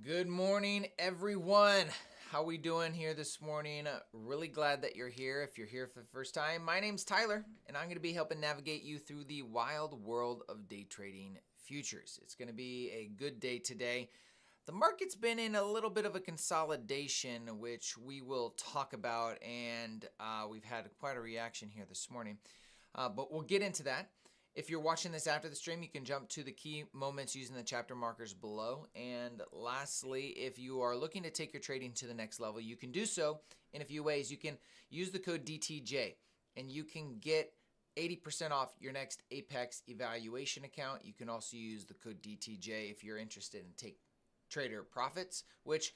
Good morning, everyone. How we doing here this morning? Really glad that you're here. If you're here for the first time, my name's Tyler, and I'm going to be helping navigate you through the wild world of day trading futures. It's going to be a good day today. The market's been in a little bit of a consolidation, which we will talk about, and we've had quite a reaction here this morning, but we'll get into that. If you're watching this after the stream, you can jump to the key moments using the chapter markers below. And lastly, if you are looking to take your trading to the next level, you can do so in a few ways. You can use the code DTJ, and you can get 80% off your next Apex evaluation account. You can also use the code DTJ if you're interested in take trader profits, which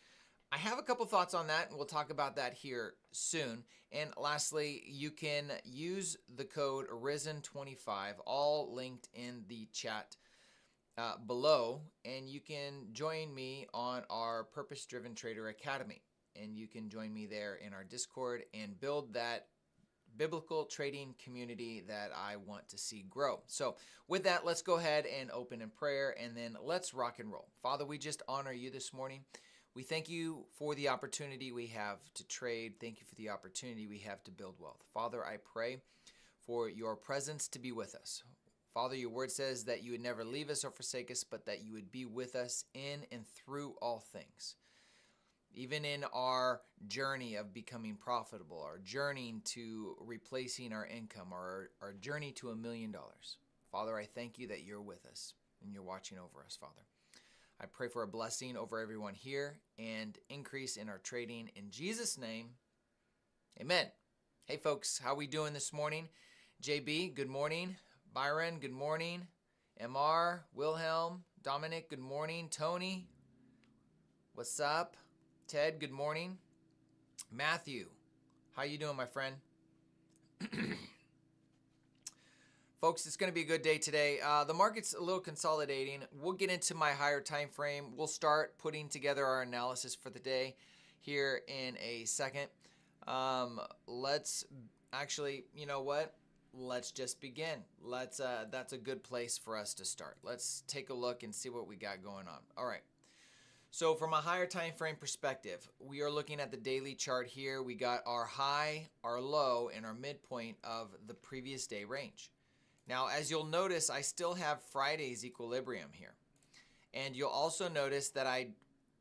I have a couple thoughts on that, and we'll talk about that here soon. And lastly, you can use the code ARISEN25, all linked in the chat below, and you can join me on our Purpose Driven Trader Academy. And you can join me there in our Discord and build that biblical trading community that I want to see grow. So with that, let's go ahead and open in prayer, and then let's rock and roll. Father, we just honor you this morning. We thank you for the opportunity we have to trade. Thank you for the opportunity we have to build wealth. Father, I pray for your presence to be with us. Father, your word says that you would never leave us or forsake us, but that you would be with us in and through all things. Even in our journey of becoming profitable, our journey to replacing our income, or our journey to $1 million. Father, I thank you that you're with us and you're watching over us, Father. I pray for a blessing over everyone here and increase in our trading. In Jesus' name, amen. Hey, folks, how we doing this morning? JB, good morning. Byron, good morning. MR, Wilhelm, Dominic, good morning. Tony, what's up? Ted, good morning. Matthew, how you doing, my friend? Folks, it's going to be a good day today. The market's a little consolidating. We'll get into my higher time frame. We'll start putting together our analysis for the day here in a second. Let's actually, you know what? Let's just begin. That's a good place for us to start. Let's take a look and see what we got going on. All right. So from a higher time frame perspective, we are looking at the daily chart here. We got our high, our low, and our midpoint of the previous day range. Now, as you'll notice, I still have Friday's equilibrium here. And you'll also notice that I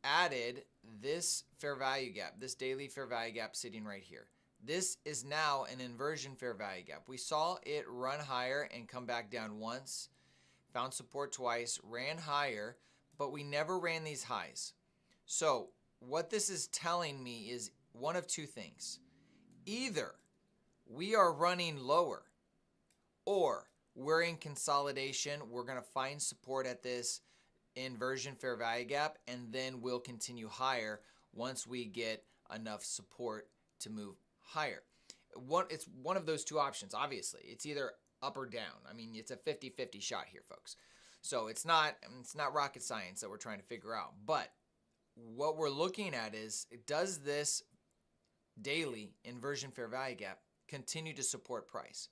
added this fair value gap, this daily fair value gap sitting right here. This is now an inversion fair value gap. We saw it run higher and come back down once, found support twice, ran higher, but we never ran these highs. So what this is telling me is one of two things. Either we are running lower, or we're in consolidation. We're going to find support at this inversion fair value gap, and then we'll continue higher once we get enough support to move higher. It's one of those two options, obviously. It's either up or down. I mean, it's a 50-50 shot here, folks. So it's not rocket science that we're trying to figure out. But what we're looking at is, does this daily inversion fair value gap continue to support price?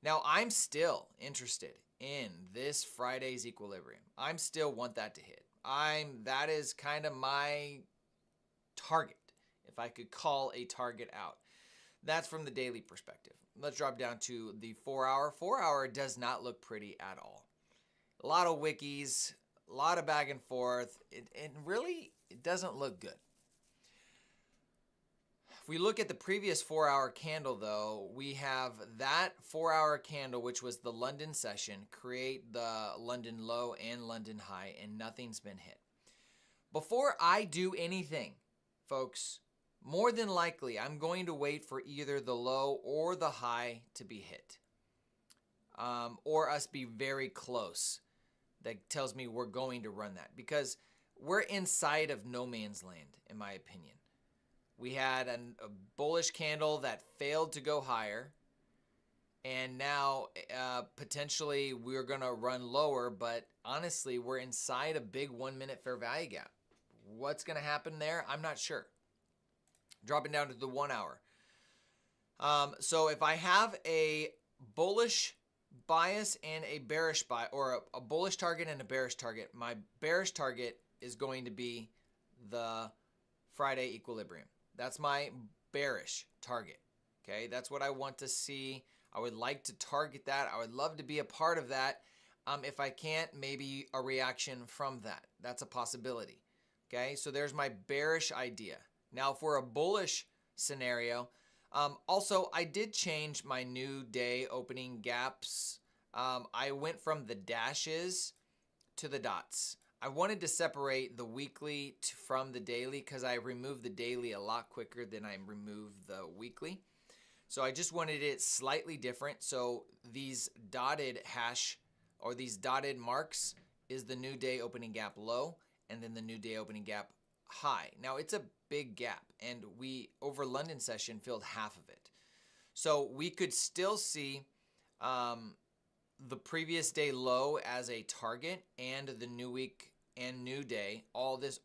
Now, I'm still interested in this Friday's equilibrium. I still want that to hit. That is kind of my target, if I could call a target out. That's from the daily perspective. Let's drop down to the 4-hour. 4-hour does not look pretty at all. A lot of wikis, a lot of back and forth. It really doesn't look good. If we look at the previous 4-hour candle, though, we have that 4-hour candle, which was the London session, create the London low and London high, and nothing's been hit. Before I do anything, folks, more than likely, I'm going to wait for either the low or the high to be hit, or us be very close. That tells me we're going to run that, because we're inside of no man's land, in my opinion. We had a bullish candle that failed to go higher, and now potentially we're going to run lower, but honestly, we're inside a big 1-minute fair value gap. What's going to happen there? I'm not sure. Dropping down to the 1-hour. So if I have a bullish bias and a bearish bias, or a bullish target and a bearish target, my bearish target is going to be the Friday equilibrium. That's my bearish target. Okay, that's what I want to see. I would like to target that. I would love to be a part of that. If I can't, maybe a reaction from that. That's a possibility. Okay, so there's my bearish idea. Now for a bullish scenario, also I did change my new day opening gaps. I went from the dashes to the dots. I wanted to separate the weekly from the daily because I removed the daily a lot quicker than I removed the weekly. So I just wanted it slightly different. So these dotted hash or these dotted marks is the new day opening gap low and then the new day opening gap high. Now it's a big gap and we over London session filled half of it. So we could still see the previous day low as a target and the new week and new day, all this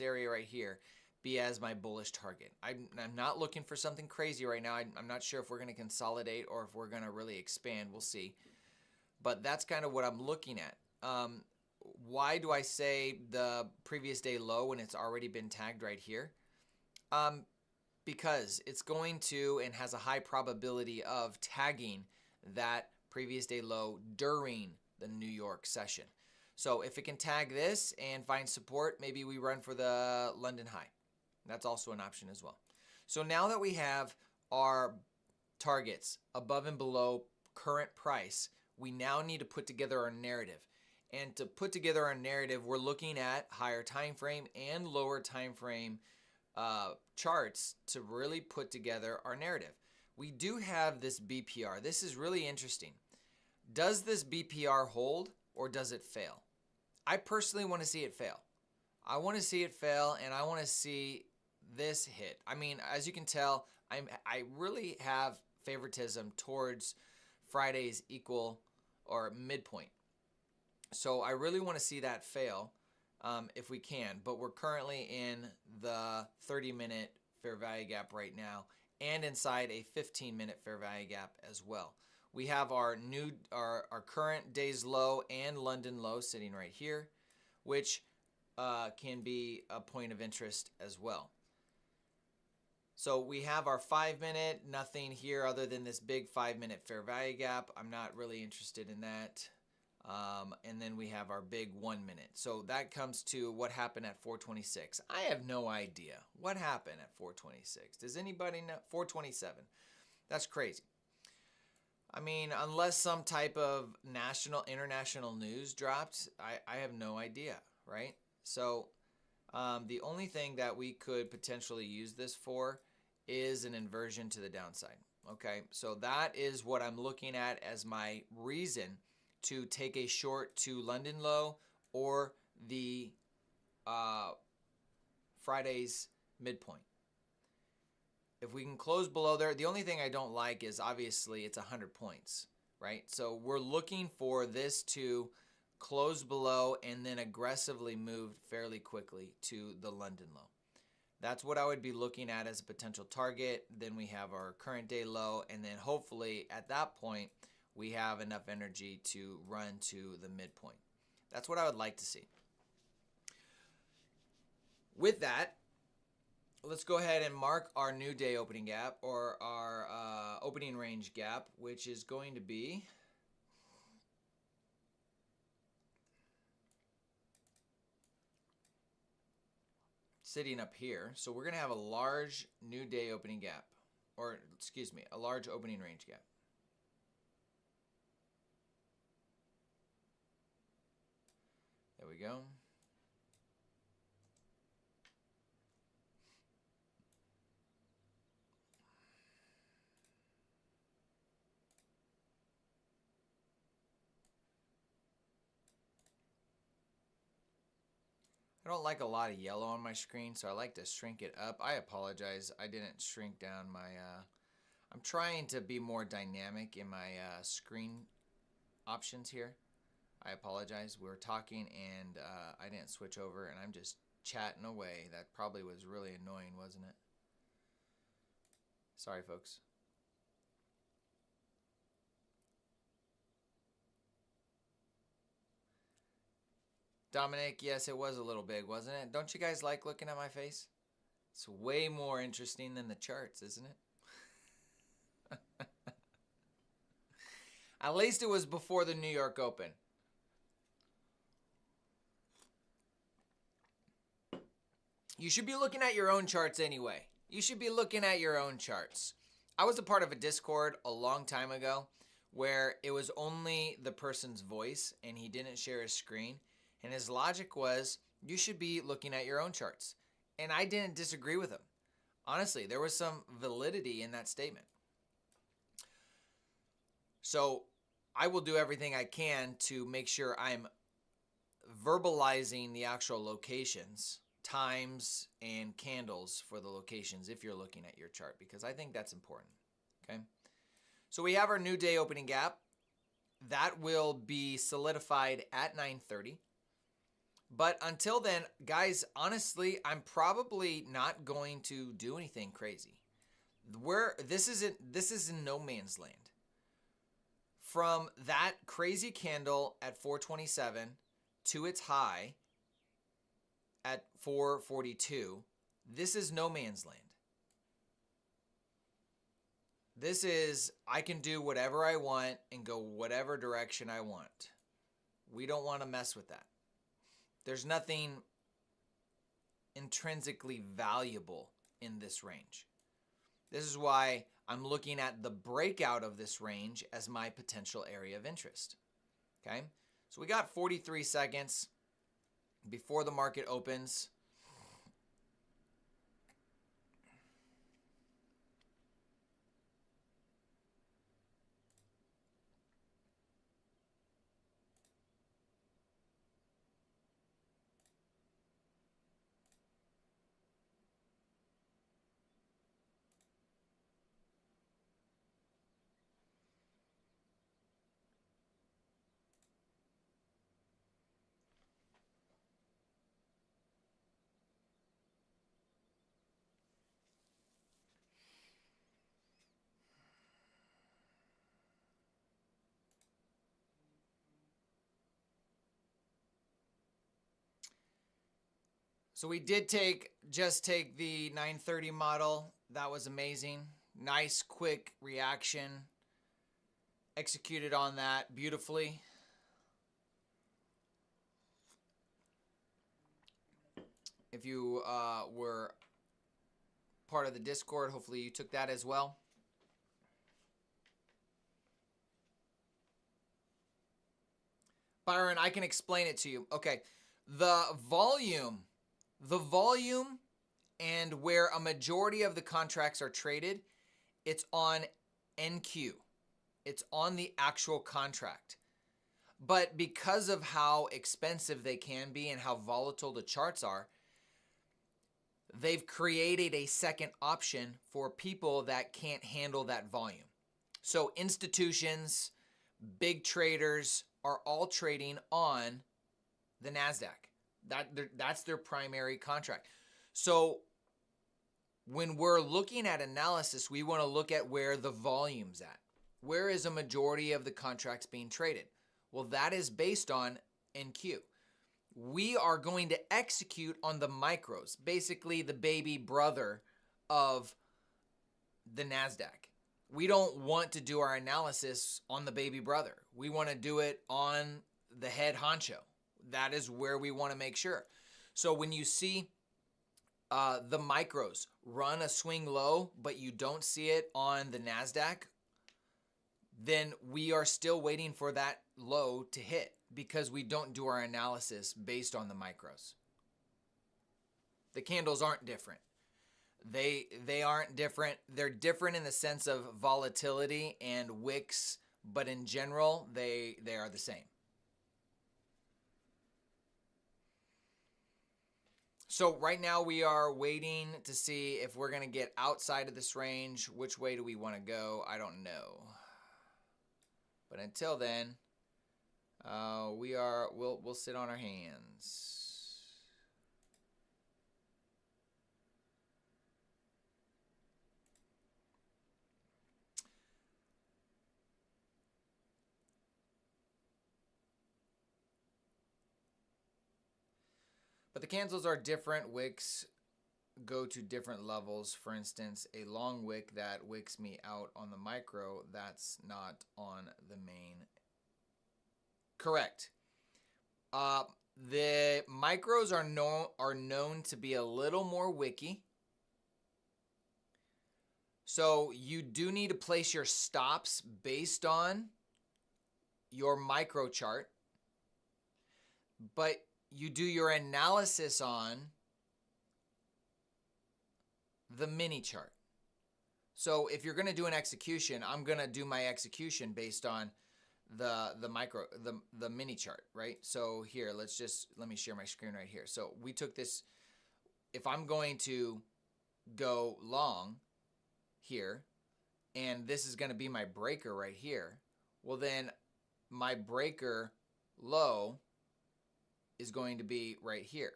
area right here be as my bullish target. I'm not looking for something crazy right now. I'm not sure if we're going to consolidate or if we're going to really expand. We'll see. But that's kind of what I'm looking at. Why do I say the previous day low when it's already been tagged right here? Because it's going to and has a high probability of tagging that previous day low during the New York session. So if it can tag this and find support, maybe we run for the London high. That's also an option as well. So now that we have our targets above and below current price, we now need to put together our narrative. And to put together our narrative, we're looking at higher time frame and lower time frame charts to really put together our narrative. We do have this BPR. This is really interesting. Does this BPR hold or does it fail? I personally want to see it fail. I want to see it fail and I want to see this hit. I mean, as you can tell, I really have favoritism towards Friday's equal or midpoint. So I really want to see that fail if we can. But we're currently in the 30-minute fair value gap right now and inside a 15-minute fair value gap as well. We have our current day's low and London low sitting right here, which can be a point of interest as well. So we have our 5-minute, nothing here other than this big 5-minute fair value gap. I'm not really interested in that. And then we have our big 1 minute. So that comes to what happened at 426. I have no idea what happened at 426. Does anybody know? 427. That's crazy. I mean, unless some type of international news dropped, I have no idea, right? So the only thing that we could potentially use this for is an inversion to the downside. Okay, so that is what I'm looking at as my reason to take a short to London low or the Friday's midpoint. If we can close below there, the only thing I don't like is obviously it's 100 points, right? So we're looking for this to close below and then aggressively move fairly quickly to the London low. That's what I would be looking at as a potential target. Then we have our current day low, and then hopefully at that point we have enough energy to run to the midpoint. That's what I would like to see. With that, let's go ahead and mark our new day opening gap or our opening range gap, which is going to be sitting up here. So we're going to have a large new day opening gap, or excuse me, a large opening range gap. There we go. I don't like a lot of yellow on my screen, so I like to shrink it up. I apologize. I didn't shrink down my... I'm trying to be more dynamic in my screen options here. I apologize. We were talking and I didn't switch over and I'm just chatting away. That probably was really annoying, wasn't it? Sorry, folks. Dominic, yes, it was a little big, wasn't it? Don't you guys like looking at my face? It's way more interesting than the charts, isn't it? At least it was before the New York Open. You should be looking at your own charts anyway. You should be looking at your own charts. I was a part of a Discord a long time ago where it was only the person's voice and he didn't share his screen. And his logic was, you should be looking at your own charts. And I didn't disagree with him. Honestly, there was some validity in that statement. So I will do everything I can to make sure I'm verbalizing the actual locations, times, and candles for the locations if you're looking at your chart, because I think that's important. Okay. So we have our new day opening gap. That will be solidified at 9:30. But until then, guys, honestly, I'm probably not going to do anything crazy. This is in no man's land. From that crazy candle at 427 to its high at 442, this is no man's land. This is, I can do whatever I want and go whatever direction I want. We don't want to mess with that. There's nothing intrinsically valuable in this range. This is why I'm looking at the breakout of this range as my potential area of interest. Okay, so we got 43 seconds before the market opens. So we did just take the 930 model. That was amazing. Nice, quick reaction. Executed on that beautifully. If you were part of the Discord, hopefully you took that as well. Byron, I can explain it to you. Okay, the volume and where a majority of the contracts are traded, it's on NQ. It's on the actual contract. But because of how expensive they can be and how volatile the charts are, they've created a second option for people that can't handle that volume. So institutions, big traders are all trading on the Nasdaq. That's their primary contract. So when we're looking at analysis, we want to look at where the volume's at. Where is a majority of the contracts being traded? Well, that is based on NQ. We are going to execute on the micros, basically the baby brother of the Nasdaq. We don't want to do our analysis on the baby brother. We want to do it on the head honcho. That is where we want to make sure. So when you see the micros run a swing low, but you don't see it on the Nasdaq, then we are still waiting for that low to hit because we don't do our analysis based on the micros. The candles aren't different. They aren't different. They're different in the sense of volatility and wicks, but in general, they are the same. So right now we are waiting to see if we're going to get outside of this range. Which way do we want to go? I don't know. But until then, we'll sit on our hands. But the candles are different. Wicks go to different levels. For instance, a long wick that wicks me out on the micro, that's not on the main. Correct. The micros are known to be a little more wicky. So you do need to place your stops based on your micro chart, but you do your analysis on the mini chart. So if you're going to do an execution, I'm going to do my execution based on the mini chart, right? So here, let me share my screen right here. So we took this. If I'm going to go long here, and this is going to be my breaker right here, well then my breaker low is going to be right here.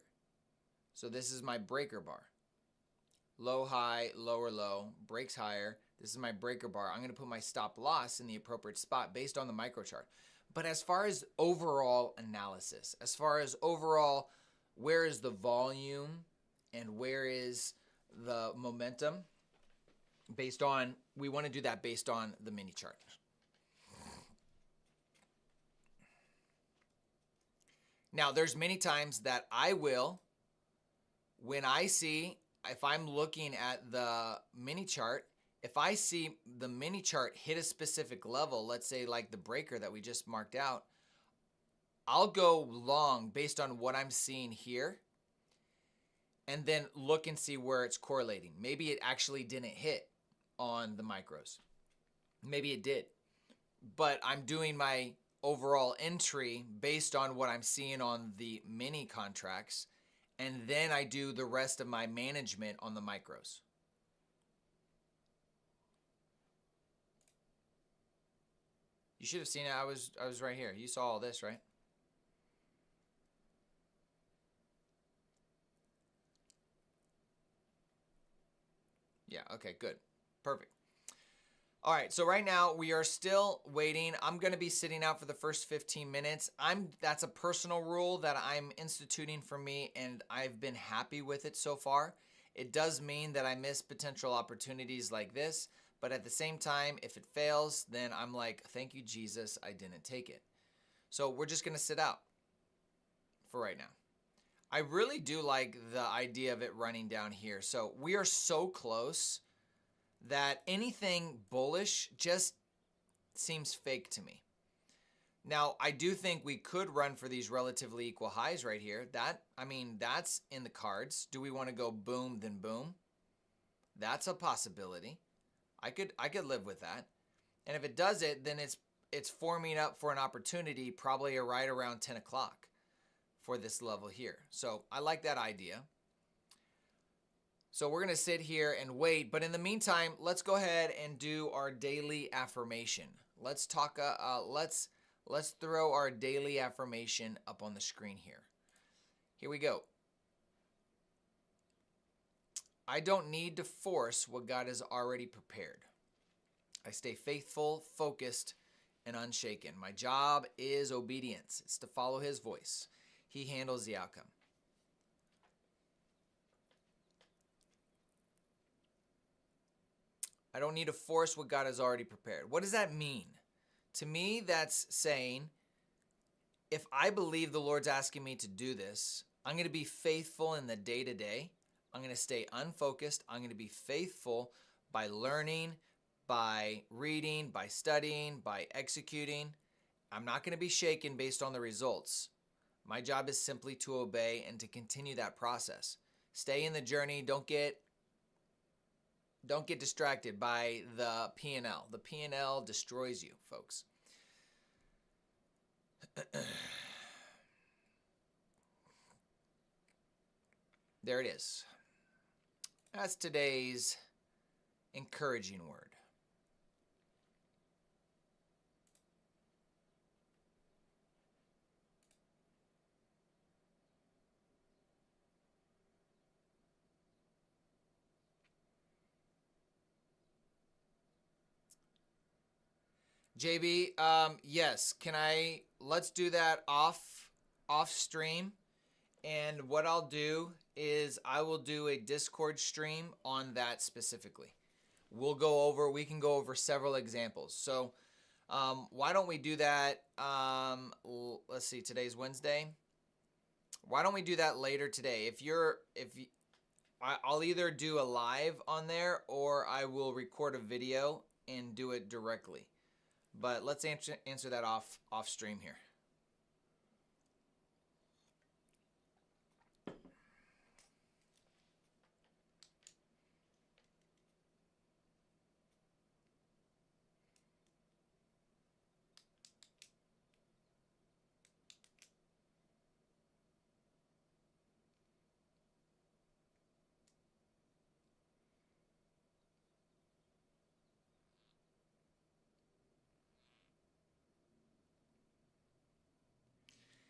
So this is my breaker bar. Low, high, lower, low, breaks higher. This is my breaker bar. I'm going to put my stop loss in the appropriate spot based on the micro chart. But as far as overall analysis, as far as overall, where is the volume and where is the momentum, we want to do that based on the mini chart. Now, there's many times that I will, when I see, if I'm looking at the mini chart, if I see the mini chart hit a specific level, let's say like the breaker that we just marked out, I'll go long based on what I'm seeing here and then look and see where it's correlating. Maybe it actually didn't hit on the micros. Maybe it did. But I'm doing my overall entry based on what I'm seeing on the mini contracts, and then I do the rest of my management on the micros. You should have seen it. I was right here. You saw all this, right? Yeah, okay, good. Perfect. All right, so right now we are still waiting. I'm going to be sitting out for the first 15 minutes. That's a personal rule that I'm instituting for me, and I've been happy with it so far. It does mean that I miss potential opportunities like this, but at the same time, if it fails, then I'm like, thank you, Jesus, I didn't take it. So we're just going to sit out for right now. I really do like the idea of it running down here. So we are so close that anything bullish just seems fake to me. Now, I do think we could run for these relatively equal highs right here. That's in the cards. Do we want to go boom, then boom? That's a possibility. I could live with that. And if it does it, then it's forming up for an opportunity probably right around 10 o'clock for this level here. So I like that idea. So we're going to sit here and wait. But in the meantime, let's go ahead and do our daily affirmation. Let's talk. Let's throw our daily affirmation up on the screen here. Here we go. I don't need to force what God has already prepared. I stay faithful, focused, and unshaken. My job is obedience. It's to follow His voice. He handles the outcome. I don't need to force what God has already prepared. What does that mean? To me, that's saying, if I believe the Lord's asking me to do this, I'm going to be faithful in the day-to-day. I'm going to stay unfocused. I'm going to be faithful by learning, by reading, by studying, by executing. I'm not going to be shaken based on the results. My job is simply to obey and to continue that process. Stay in the journey. Don't get distracted by the P&L. The P&L destroys you, folks. There it is. That's today's encouraging word. JB, yes. Let's do that off stream, And what I'll do is I will do a Discord stream on that specifically. We can go over several examples. So why don't we do that? Let's see, today's Wednesday. Why don't we do that later today? I'll either do a live on there or I will record a video and do it directly. But let's answer that off stream here.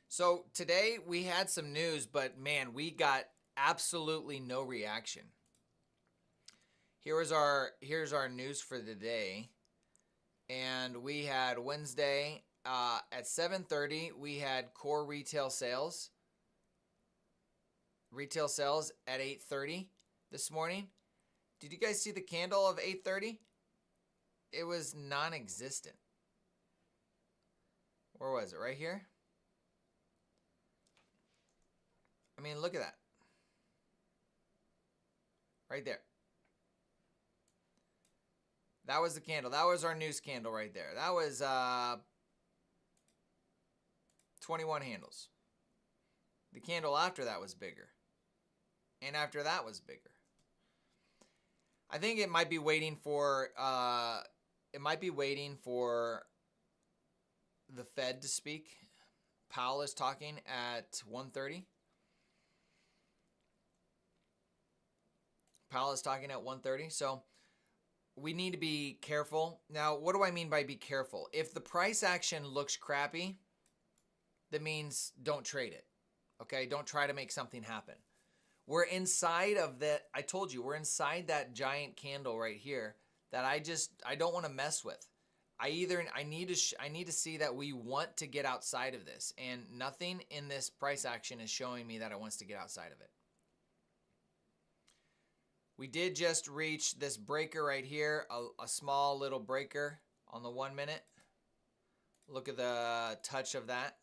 So today we had some news, but man, we got absolutely no reaction. Here's our news for the day, and we had Wednesday at 7:30. We had core retail sales. Retail sales at 8:30 this morning. Did you guys see the candle of 8:30? It was non-existent. Where was it? Right here? I mean, look at that. Right there. That was the candle. That was our news candle right there. That was 21 handles. The candle after that was bigger. And after that was bigger. I think it might be waiting for the Fed to speak. Powell is talking at 1:30. Powell is talking at 1:30. So we need to be careful. Now, what do I mean by be careful? If the price action looks crappy, that means don't trade it. Okay? Don't try to make something happen. We're inside of that. I told you, we're inside that giant candle right here that I don't want to mess with. I need to see that we want to get outside of this, and nothing in this price action is showing me that it wants to get outside of it. We did just reach this breaker right here, a small little breaker on the 1 minute. Look at the touch of that.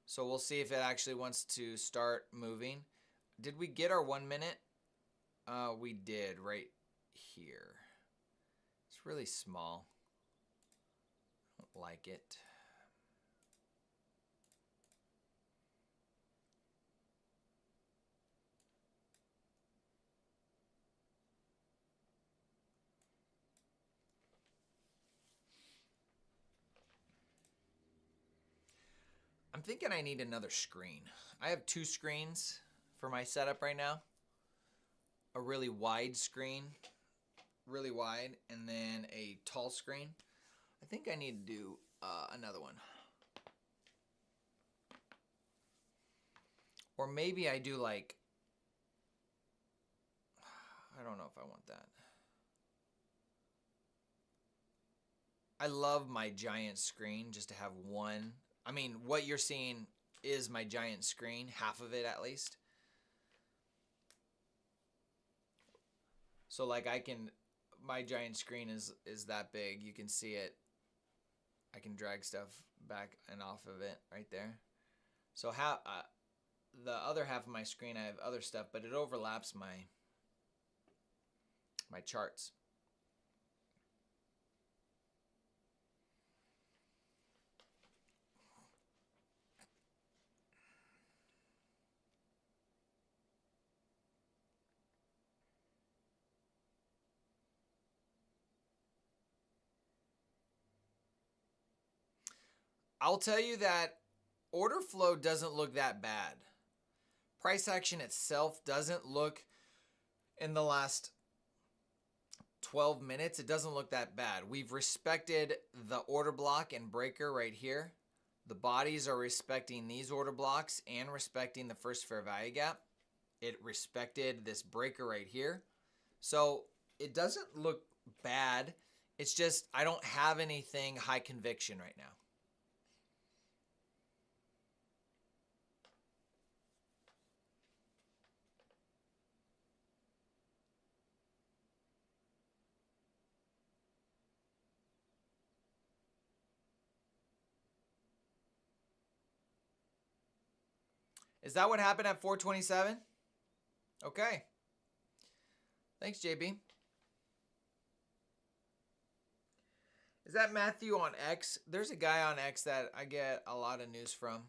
So we'll see if it actually wants to start moving. Did we get our 1 minute? We did right here. It's really small. I don't like it. I'm thinking I need another screen. I have 2 screens for my setup right now. A really wide screen, really wide, and then a tall screen. I think I need to do another one. Or maybe I do like, I don't know if I want that. I love my giant screen just to have one. I mean, what you're seeing is my giant screen, half of it at least. So like my giant screen is that big. You can see it. I can drag stuff back and off of it right there. So the other half of my screen, I have other stuff, but it overlaps my charts. I'll tell you that order flow doesn't look that bad. Price action itself doesn't look, in the last 12 minutes, it doesn't look that bad. We've respected the order block and breaker right here. The bodies are respecting these order blocks and respecting the first fair value gap. It respected this breaker right here. So it doesn't look bad. It's just I don't have anything high conviction right now. Is that what happened at 427? Okay. Thanks, JB. Is that Matthew on X? There's a guy on X that I get a lot of news from.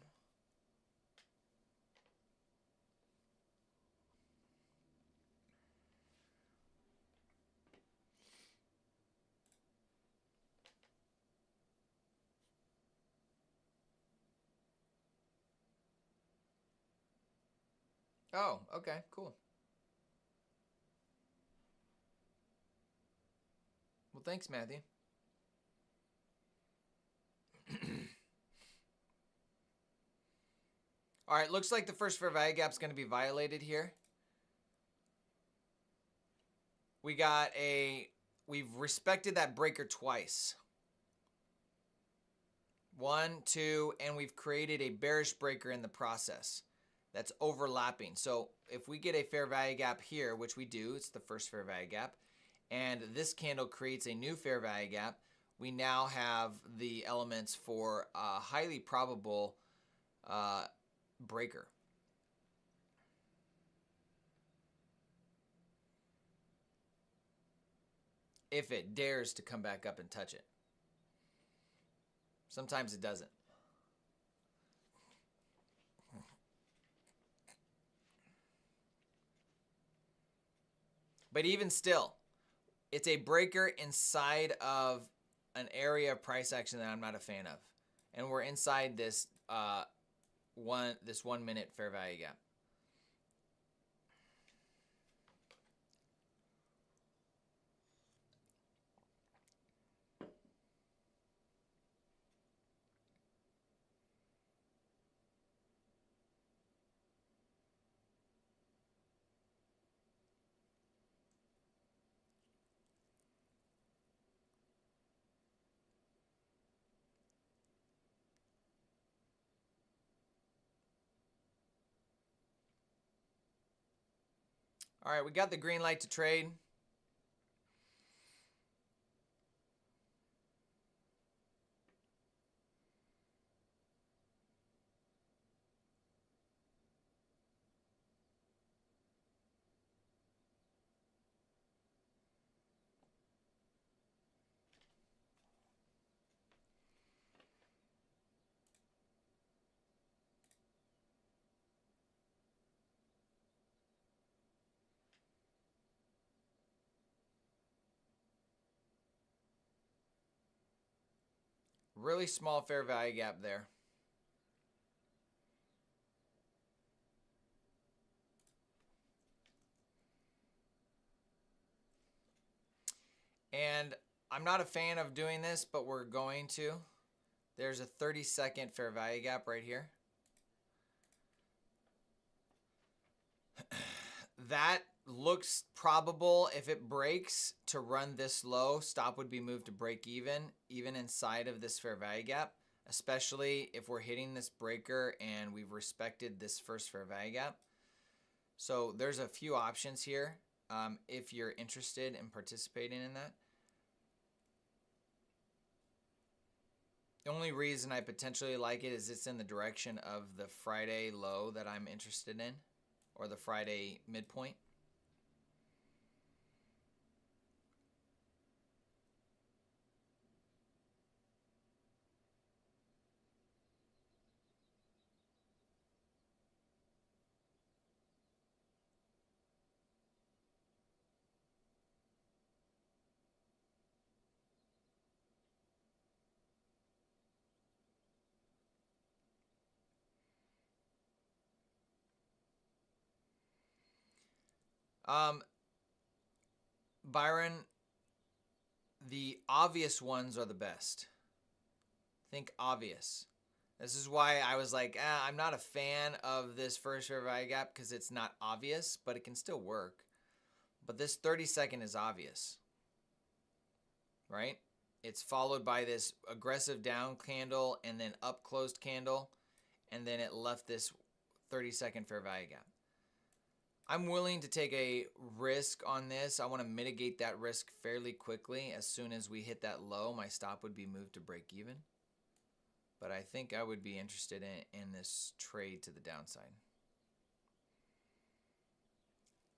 Oh, okay, cool. Well, thanks, Matthew. All right, looks like the first fair value gap is going to be violated here. We've respected that breaker twice. 1, 2, and we've created a bearish breaker in the process that's overlapping. So if we get a fair value gap here, which we do, it's the first fair value gap, and this candle creates a new fair value gap, we now have the elements for a highly probable breaker. If it dares to come back up and touch it. Sometimes it doesn't. But even still, it's a breaker inside of an area of price action that I'm not a fan of. And we're inside this 1 minute fair value gap. All right, we got the green light to trade. Really small fair value gap there. And I'm not a fan of doing this, but we're going to. There's a 30-second fair value gap right here. That looks probable. If it breaks to run this low, stop would be moved to break even inside of this fair value gap, especially if we're hitting this breaker and we've respected this first fair value gap. So there's a few options here if you're interested in participating in that. The only reason I potentially like it is it's in the direction of the Friday low that I'm interested in, or the Friday midpoint. Byron, the obvious ones are the best. Think obvious. This is why I was like, I'm not a fan of this first fair value gap because it's not obvious, but it can still work. But this 30-second is obvious, right? It's followed by this aggressive down candle and then up closed candle, and then it left this 30-second fair value gap. I'm willing to take a risk on this. I want to mitigate that risk fairly quickly. As soon as we hit that low, my stop would be moved to break even. But I think I would be interested in this trade to the downside.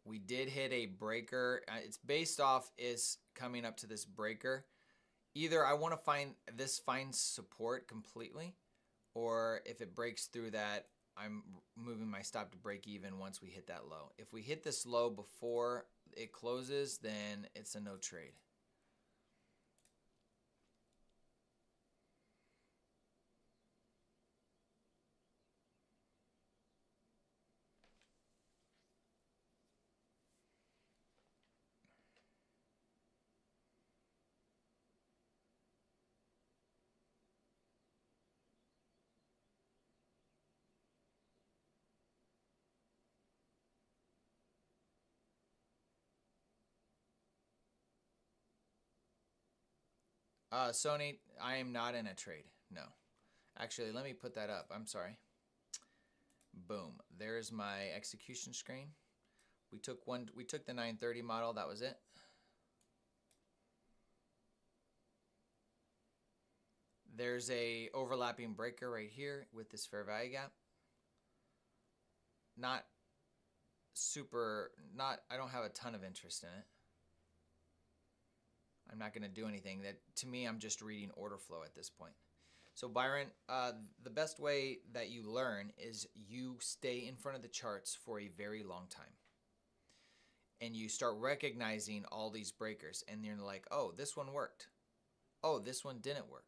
We did hit a breaker. It's based off is coming up to this breaker. Either I want to find support completely, or if it breaks through that, I'm moving my stop to break even once we hit that low. If we hit this low before it closes, then it's a no trade. Sony, I am not in a trade. No. Actually, let me put that up. I'm sorry. Boom. There's my execution screen. We took the 930 model. That was it. There's a overlapping breaker right here with this fair value gap. I don't have a ton of interest in it. I'm not going to do anything. That, to me, I'm just reading order flow at this point. So Byron, the best way that you learn is you stay in front of the charts for a very long time. And you start recognizing all these breakers. And you're like, oh, this one worked. Oh, this one didn't work.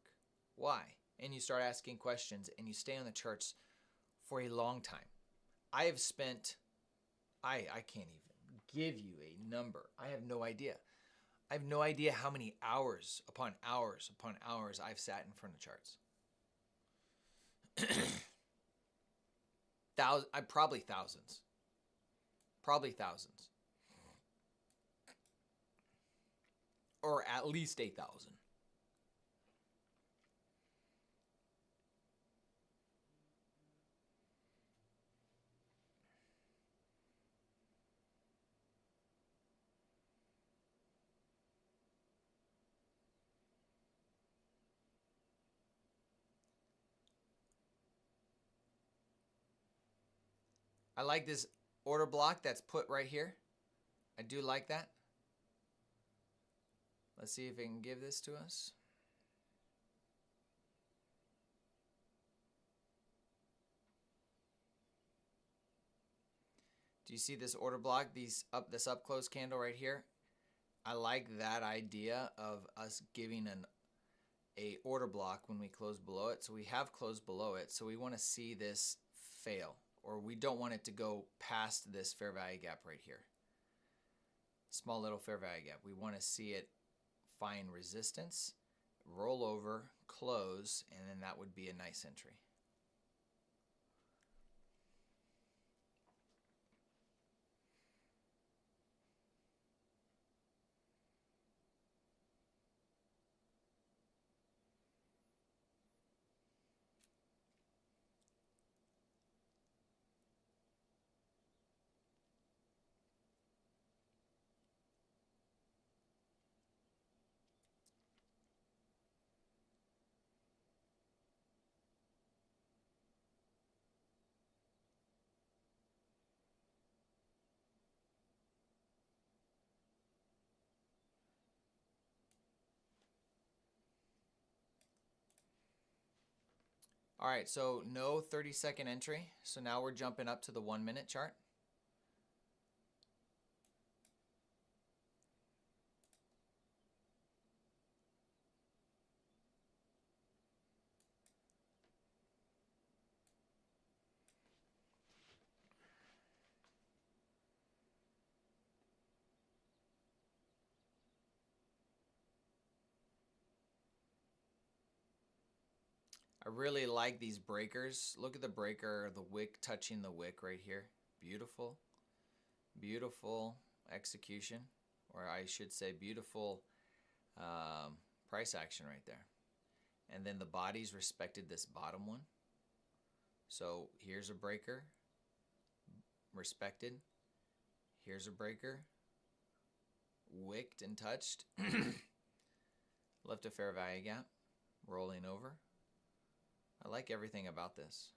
Why? And you start asking questions and you stay on the charts for a long time. I have spent, I can't even give you a number. I have no idea. I have no idea how many hours upon hours upon hours I've sat in front of charts. Probably thousands. Probably thousands. Or at least 8,000. I like this order block that's put right here. I do like that. Let's see if it can give this to us. Do you see this order block, this up close candle right here? I like that idea of us giving a order block when we close below it. So we have closed below it. So we want to see this fail, or we don't want it to go past this fair value gap right here. Small little fair value gap. We want to see it find resistance, roll over, close, and then that would be a nice entry. All right, so no 30-second entry. So now we're jumping up to the 1 minute chart. I really like these breakers. Look at the breaker, the wick touching the wick right here. Beautiful, beautiful execution, or I should say beautiful price action right there. And then the bodies respected this bottom one. So here's a breaker, respected. Here's a breaker, wicked and touched. Left a fair value gap, rolling over. I like everything about this.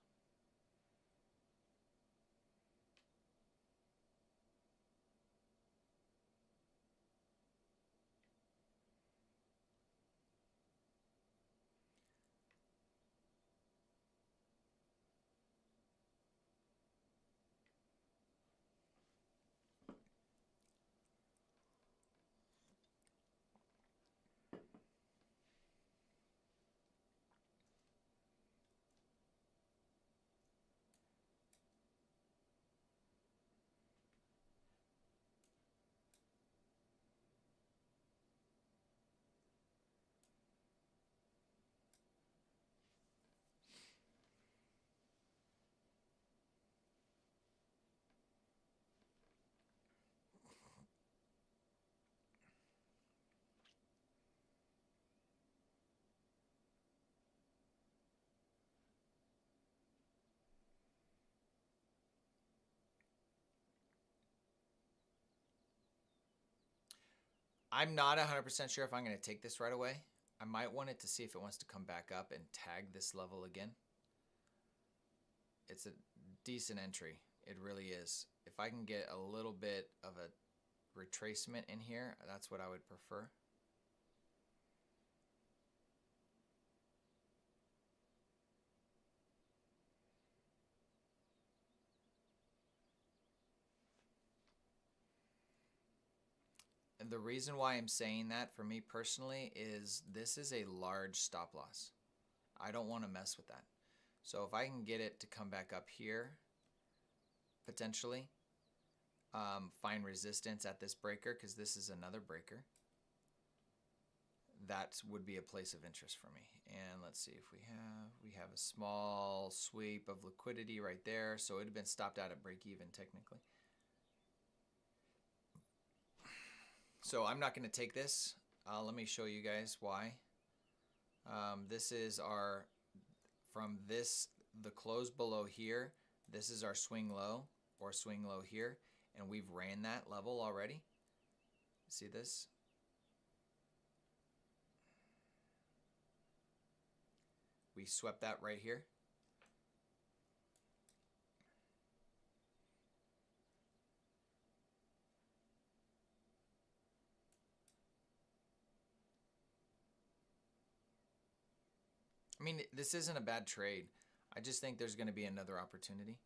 I'm not 100% sure if I'm going to take this right away. I might want it to see if it wants to come back up and tag this level again. It's a decent entry. It really is. If I can get a little bit of a retracement in here, that's what I would prefer. And the reason why I'm saying that for me personally is this is a large stop loss. I don't want to mess with that. So if I can get it to come back up here, potentially, find resistance at this breaker, because this is another breaker, that would be a place of interest for me. And let's see if we have a small sweep of liquidity right there. So it would have been stopped out at break even technically. So I'm not going to take this. Let me show you guys why. This is our, from this, the close below here, this is our swing low or swing low here. And we've ran that level already. See this? We swept that right here. I mean, this isn't a bad trade. I just think there's going to be another opportunity.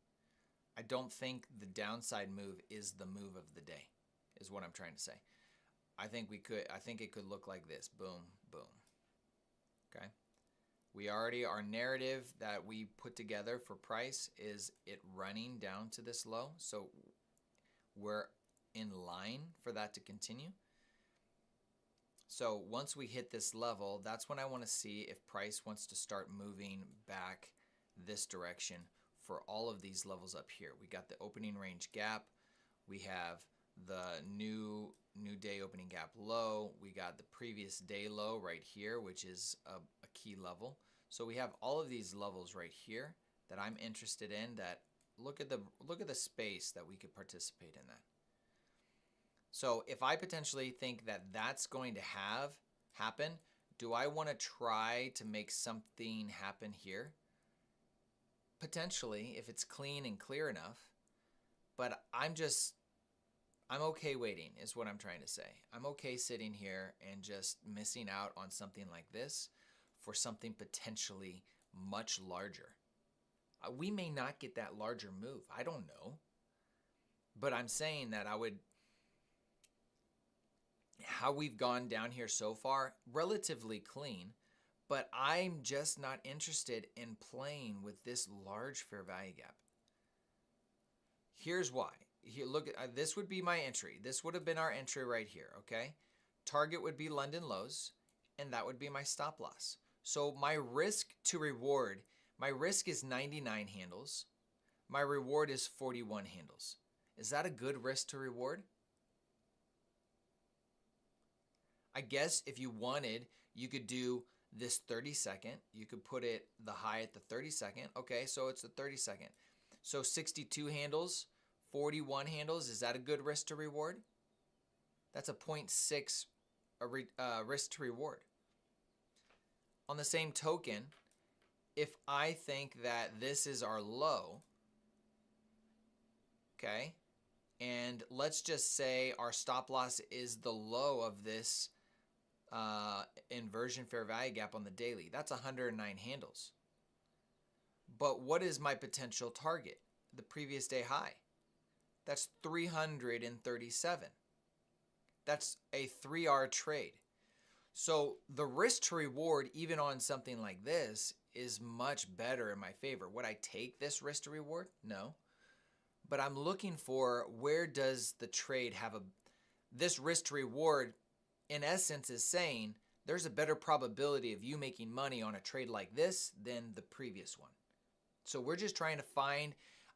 I don't think the downside move is the move of the day, is what I'm trying to say. I think it could look like this. Boom, boom. Okay. We already, our narrative that we put together for price is it running down to this low. So we're in line for that to continue. So once we hit this level, that's when I want to see if price wants to start moving back this direction for all of these levels up here. We got the opening range gap. We have the new day opening gap low. We got the previous day low right here, which is a key level. So we have all of these levels right here that I'm interested in. That look at the space that we could participate in that. So if I potentially think that that's going to happen, do I want to try to make something happen here? Potentially, if it's clean and clear enough. But I'm okay waiting is what I'm trying to say. I'm okay sitting here and just missing out on something like this for something potentially much larger. We may not get that larger move. I don't know. But I'm saying that how we've gone down here so far, relatively clean, but I'm just not interested in playing with this large fair value gap. Here's why. Here, look, this would be my entry. This would have been our entry right here, okay? Target would be London lows, and that would be my stop loss. So my risk to reward, my risk is 99 handles. My reward is 41 handles. Is that a good risk to reward? I guess if you wanted, you could do this 30-second. You could put it the high at the 30-second. Okay, so it's the 30-second. So 62 handles, 41 handles. Is that a good risk to reward? That's a 0.6 risk to reward. On the same token, if I think that this is our low, okay, and let's just say our stop loss is the low of this inversion fair value gap on the daily. That's 109 handles. But what is my potential target? The previous day high. That's 337. That's a 3R trade. So the risk to reward, even on something like this, is much better in my favor. Would I take this risk to reward? No. But I'm looking for, where does the trade have this risk to reward, in essence, is saying there's a better probability of you making money on a trade like this than the previous one. So we're just trying to find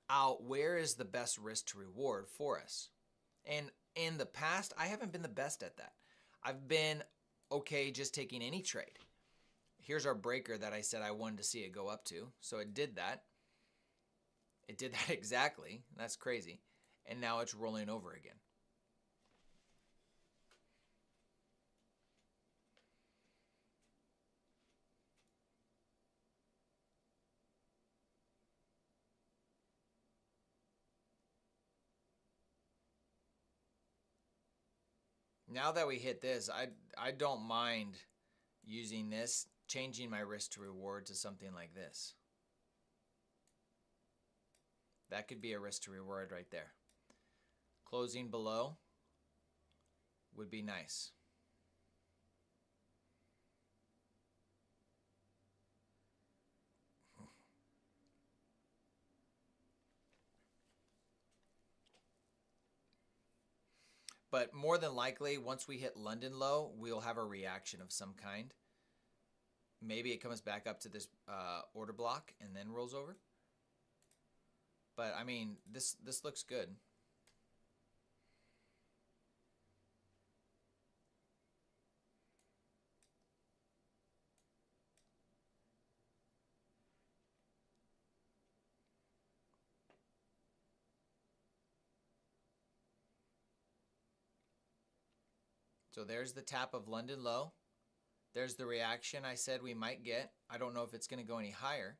out where is the best risk to reward for us. And in the past, I haven't been the best at that. I've been okay just taking any trade. Here's our breaker that I said I wanted to see it go up to. So it did that. It did that exactly. That's crazy. And now it's rolling over again. now that we hit this, I don't mind using this, changing my risk to reward to something like this. That could be a risk to reward right there. Closing below would be nice. But more than likely, once we hit London low, we'll have a reaction of some kind. Maybe it comes back up to this order block and then rolls over. But I mean, this looks good. So there's the tap of London low. There's the reaction I said we might get. I don't know if it's going to go any higher.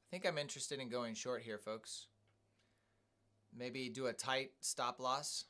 I think I'm interested in going short here, folks. Maybe do a tight stop loss.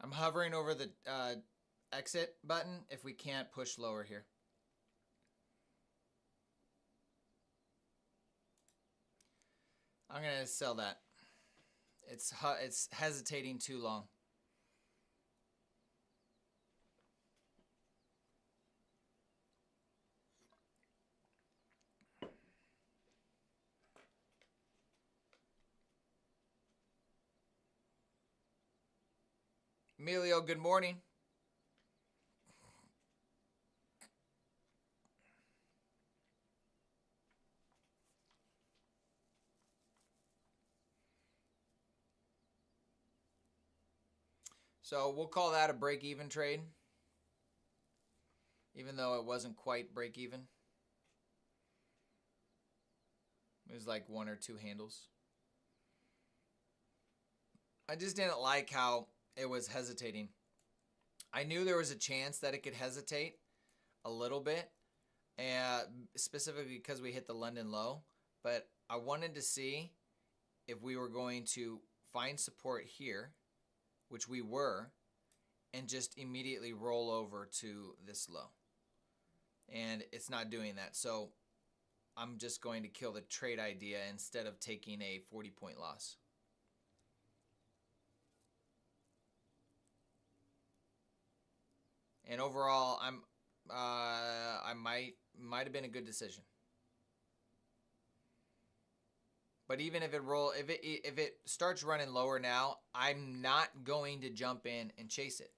I'm hovering over the exit button if we can't push lower here. I'm going to sell that. It's hesitating too long. Emilio, good morning. So we'll call that a break-even trade, even though it wasn't quite break-even. It was like 1 or 2 handles. I just didn't like how it was hesitating. I knew there was a chance that it could hesitate a little bit, and specifically because we hit the London low. But I wanted to see if we were going to find support here, which we were, and just immediately roll over to this low. And it's not doing that. So I'm just going to kill the trade idea instead of taking a 40-point loss. And overall, I might have been a good decision. But even if it starts running lower now, I'm not going to jump in and chase it.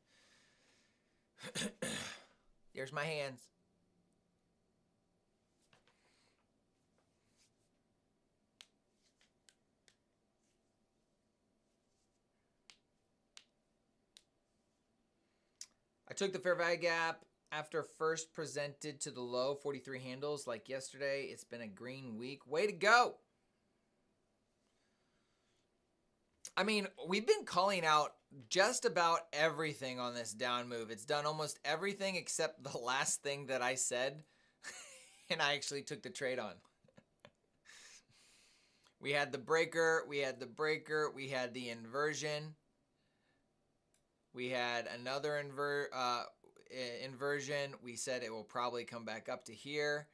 There's my hands. I took the fair value gap after first presented to the low, 43 handles like yesterday. It's been a green week. Way to go. I mean, we've been calling out just about everything on this down move. It's done almost everything except the last thing that I said, and I actually took the trade on. We had the breaker, we had the inversion. We had another inversion. We said it will probably come back up to here.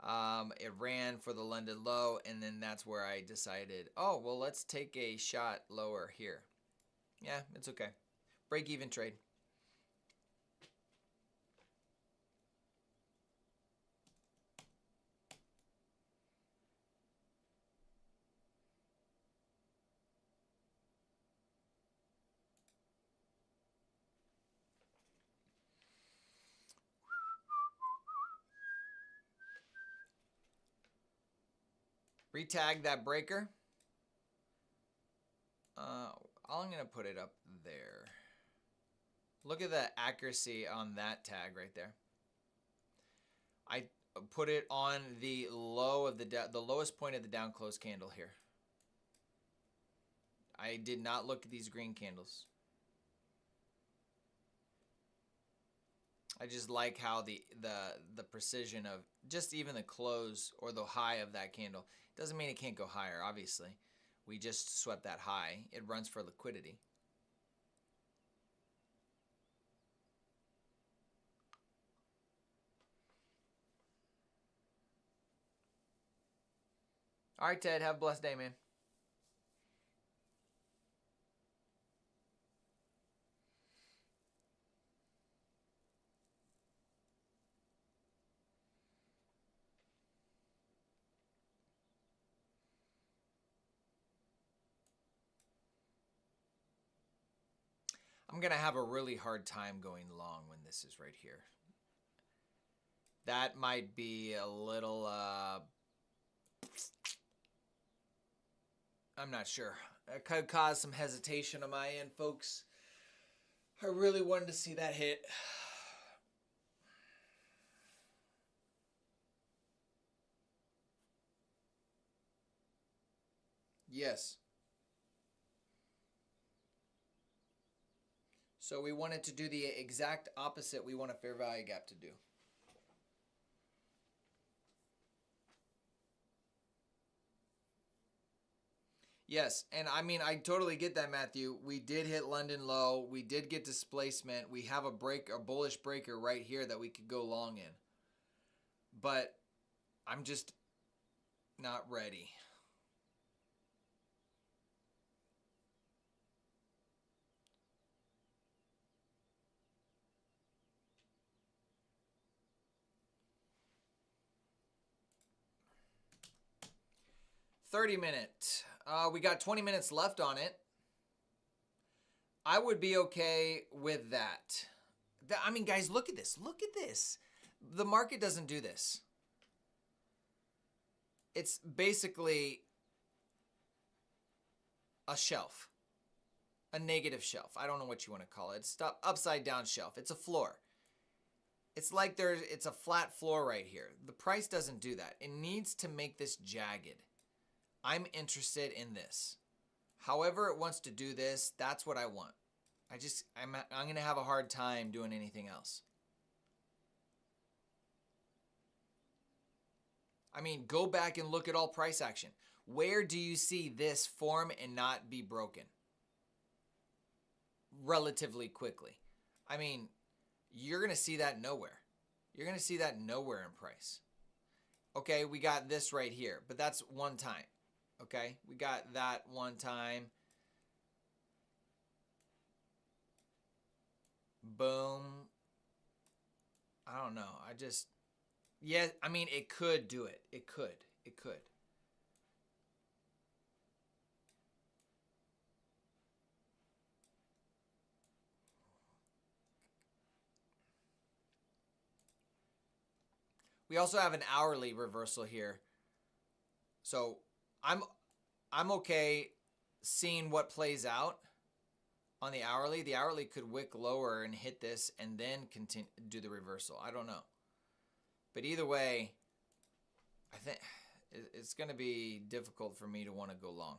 It ran for the London low, and then that's where I decided, oh, well, let's take a shot lower here. Yeah, it's okay. Break-even trade. Retag that breaker. I'm going to put it up there. Look at the accuracy on that tag right there. I put it on the low of the lowest point of the down close candle here. I did not look at these green candles. I just like how the precision of just even the close or the high of that candle. Doesn't mean it can't go higher, obviously. We just swept that high. It runs for liquidity. All right, Ted, have a blessed day, man. I'm going to have a really hard time going long when this is right here. That might be a little, I'm not sure. It could cause some hesitation on my end, folks. I really wanted to see that hit. Yes. So we wanted to do the exact opposite we want a fair value gap to do. Yes, and I mean, I totally get that, Matthew. We did hit London low. We did get displacement. We have a bullish breaker right here that we could go long in. But I'm just not ready. $30-minute. We got 20 minutes left on it. I would be okay with that. I mean, guys, look at this. Look at this. The market doesn't do this. It's basically a shelf, a negative shelf. I don't know what you want to call it. It's upside down shelf. It's a floor. It's like it's a flat floor right here. The price doesn't do that. It needs to make this jagged. I'm interested in this. However it wants to do this, that's what I want. I'm going to have a hard time doing anything else. I mean, go back and look at all price action. Where do you see this form and not be broken relatively quickly? I mean, you're going to see that nowhere. You're going to see that nowhere in price. Okay, we got this right here, but that's one time. Okay, we got that one time. Boom. I don't know. Yeah, I mean, it could do it. It could. It could. We also have an hourly reversal here. So I'm okay seeing what plays out on the hourly. The hourly could wick lower and hit this and then continue do the reversal. I don't know. But either way, I think it's going to be difficult for me to want to go long.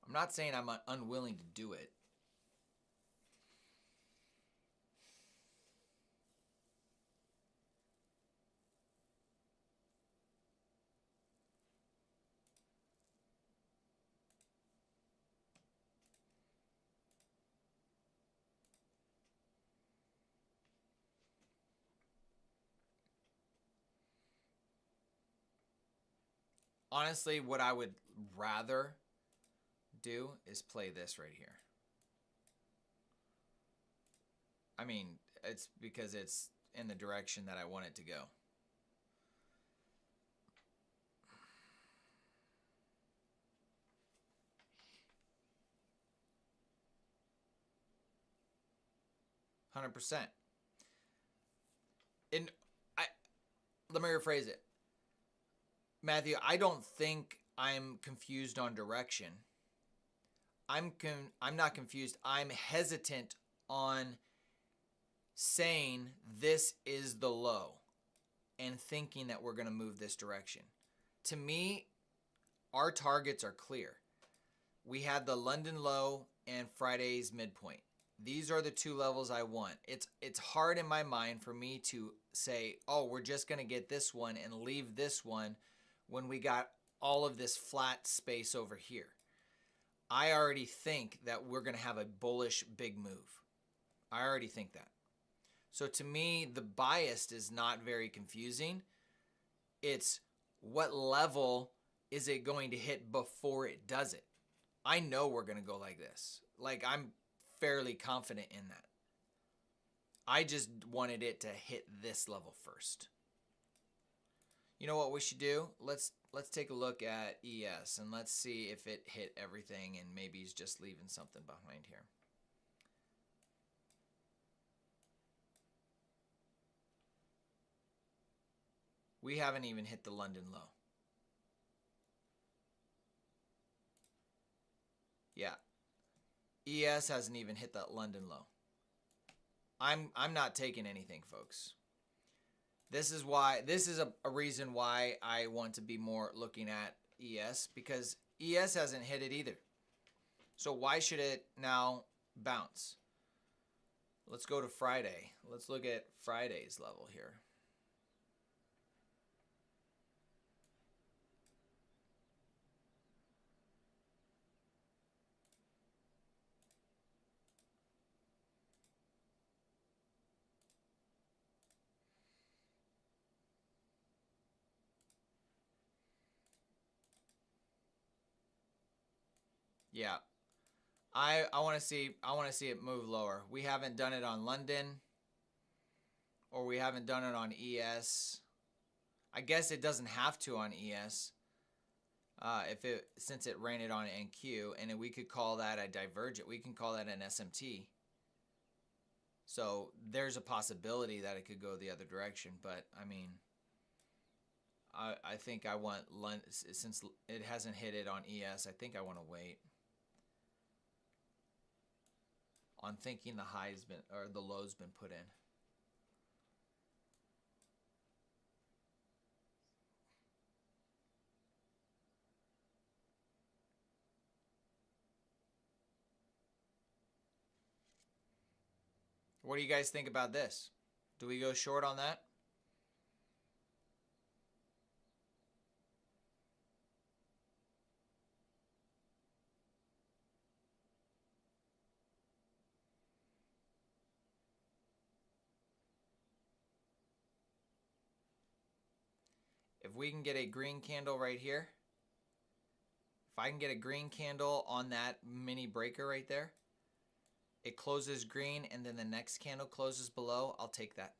I'm not saying I'm unwilling to do it. Honestly, what I would rather do is play this right here. I mean, it's because it's in the direction that I want it to go. %. And let me rephrase it. Matthew, I don't think I'm confused on direction. I'm not confused. I'm hesitant on saying this is the low and thinking that we're going to move this direction. To me, our targets are clear. We had the London low and Friday's midpoint. These are the two levels I want. It's hard in my mind for me to say, oh, we're just going to get this one and leave this one when we got all of this flat space over here. I already think that we're going to have a bullish big move. I already think that. So to me, the bias is not very confusing. It's what level is it going to hit before it does it? I know we're going to go like this. Like, I'm fairly confident in that. I just wanted it to hit this level first. You know what we should do? Let's take a look at ES and let's see if it hit everything and maybe he's just leaving something behind here. We haven't even hit the London low. Yeah. ES hasn't even hit that London low. I'm not taking anything, folks. This is a reason why I want to be more looking at ES, because ES hasn't hit it either. So why should it now bounce? Let's go to Friday. Let's look at Friday's level here. Yeah. I want to see it move lower. We haven't done it on London, or we haven't done it on ES. I guess it doesn't have to on ES. Since it ran it on NQ, and we could call that a divergent. We can call that an SMT. So there's a possibility that it could go the other direction, but I mean, I think I want, since it hasn't hit it on ES, I think I want to wait. On thinking the high's been, or the low's been put in. What do you guys think about this? Do we go short on that? If we can get a green candle right here, if I can get a green candle on that mini breaker right there, it closes green and then the next candle closes below, I'll take that.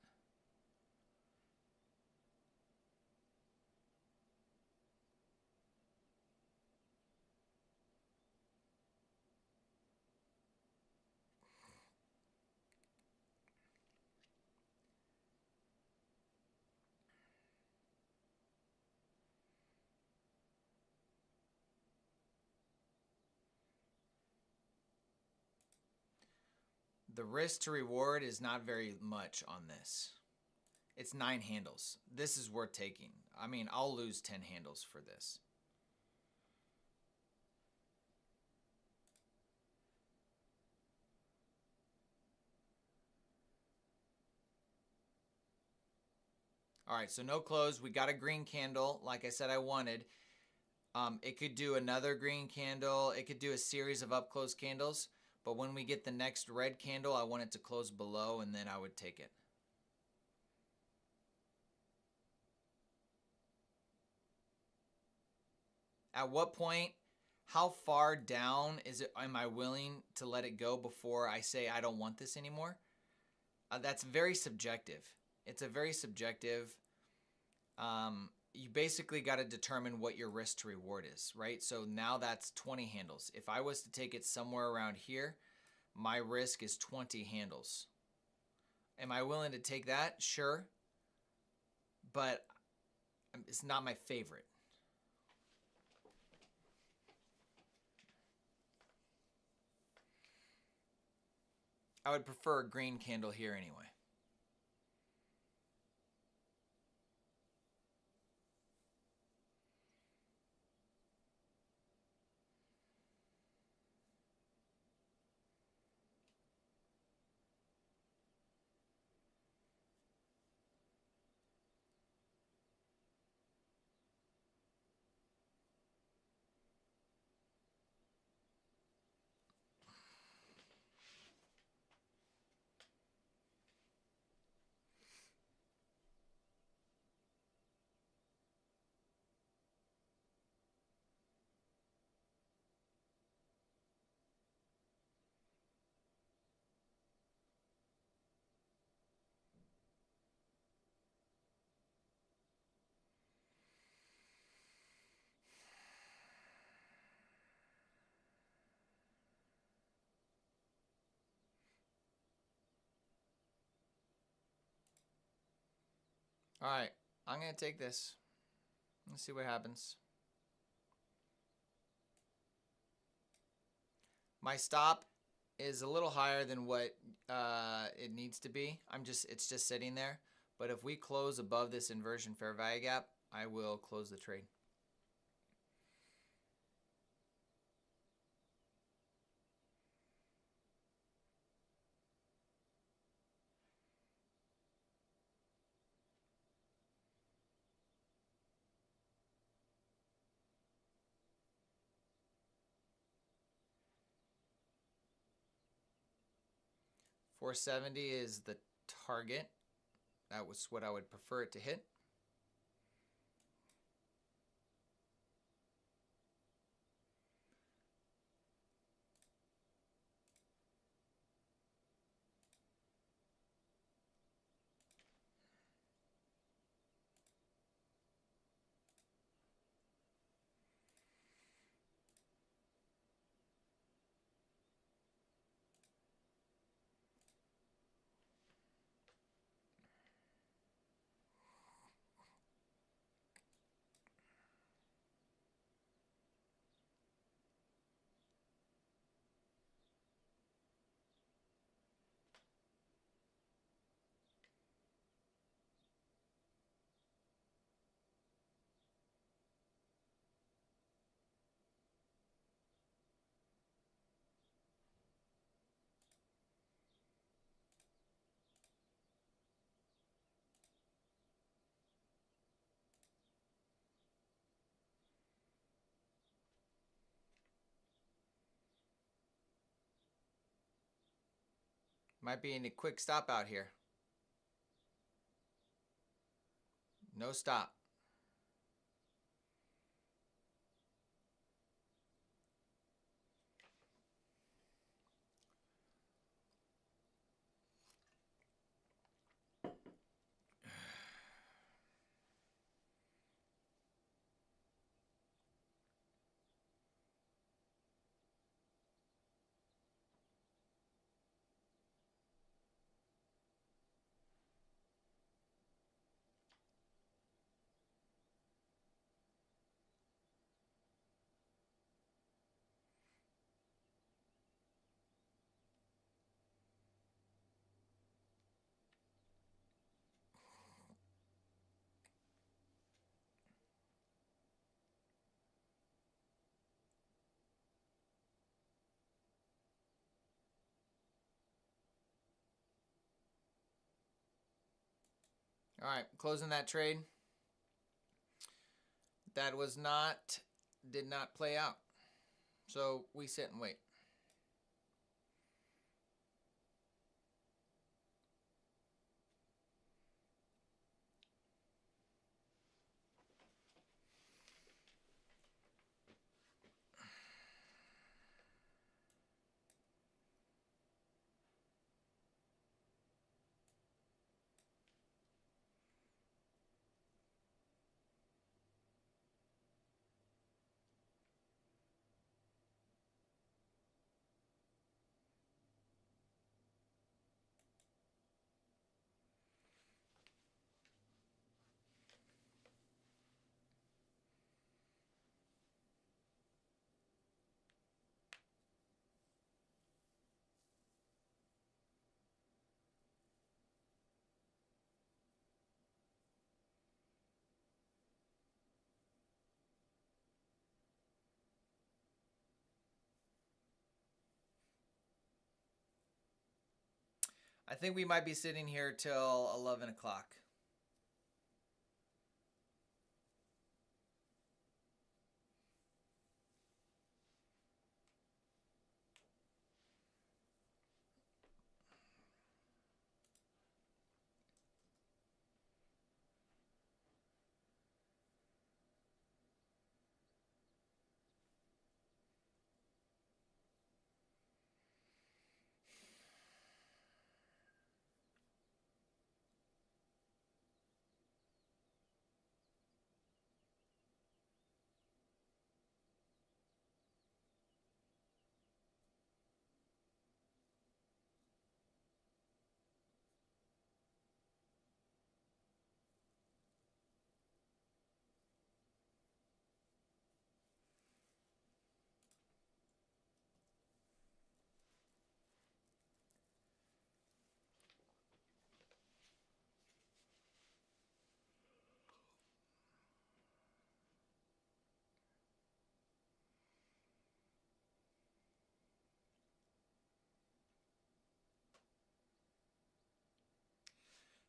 The risk to reward is not very much on this. It's 9 handles. This is worth taking. I mean, I'll lose 10 handles for this. All right, so no close. We got a green candle, like I said I wanted. It could do another green candle. It could do a series of up close candles. But when we get the next red candle, I want it to close below, and then I would take it. At what point, how far down am I willing to let it go before I say I don't want this anymore? That's very subjective. It's a very subjective. You basically got to determine what your risk to reward is, right? So now that's 20 handles. If I was to take it somewhere around here, my risk is 20 handles. Am I willing to take that? Sure. But it's not my favorite. I would prefer a green candle here anyway. All right, I'm going to take this. Let's see what happens. My stop is a little higher than what it needs to be. It's just sitting there. But if we close above this inversion fair value gap, I will close the trade. $470 is the target. That was what I would prefer it to hit. Might be in a quick stop out here. No stop. All right, closing that trade. That did not play out. So we sit and wait. I think we might be sitting here till 11 o'clock.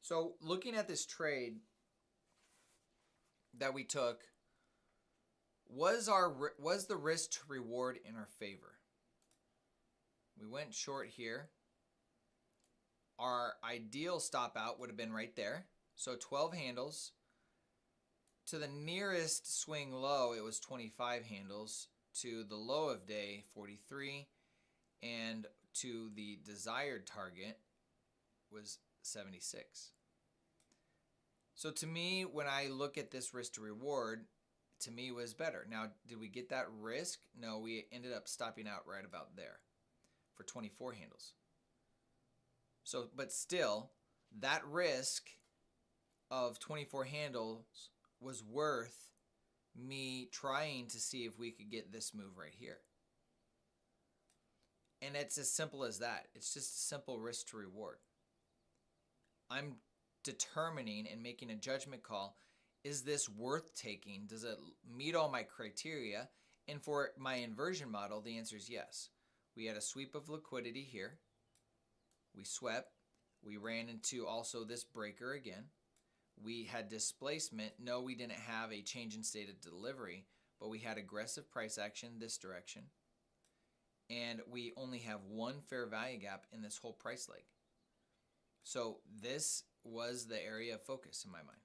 So looking at this trade that we took, was the risk to reward in our favor? We went short here. Our ideal stop out would have been right there. So 12 handles. To the nearest swing low, it was 25 handles. To the low of day, 43. And to the desired target was 76. So to me, when I look at this risk to reward, to me was better. Now, did we get that risk? No, we ended up stopping out right about there for 24 handles. So, but still, that risk of 24 handles was worth me trying to see if we could get this move right here. And it's as simple as that. It's just a simple risk to reward. I'm determining and making a judgment call. Is this worth taking? Does it meet all my criteria? And for my inversion model, the answer is yes. We had a sweep of liquidity here. We swept. We ran into also this breaker again. We had displacement. No, we didn't have a change in state of delivery, but we had aggressive price action this direction. And we only have one fair value gap in this whole price leg. So this was the area of focus in my mind.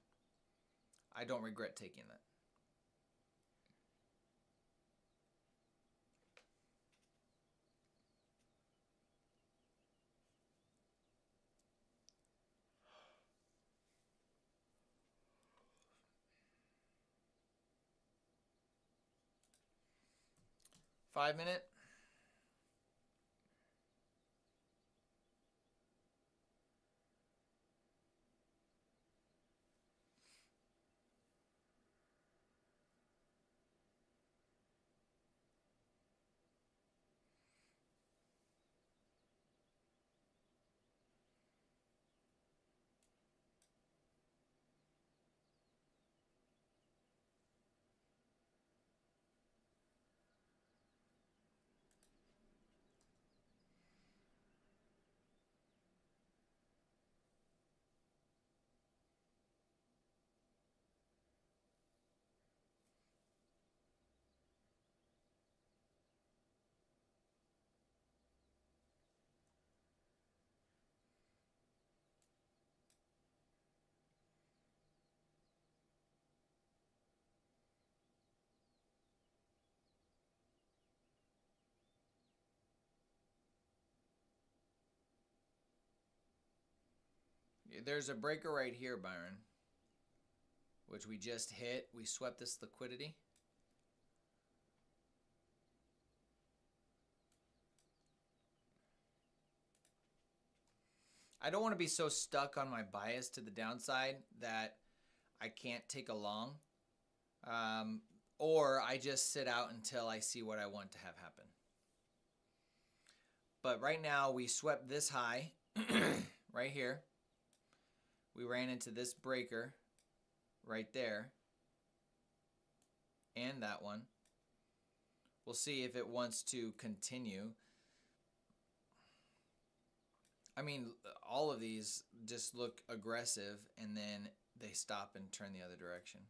I don't regret taking that. Five-minute. There's a breaker right here, Byron, which we just hit. We swept this liquidity. I don't want to be so stuck on my bias to the downside that I can't take a long, or I just sit out until I see what I want to have happen. But right now we swept this high right here. We ran into this breaker right there and that one. We'll see if it wants to continue. I mean, all of these just look aggressive and then they stop and turn the other direction.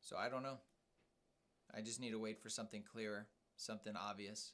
So I don't know. I just need to wait for something clearer, something obvious.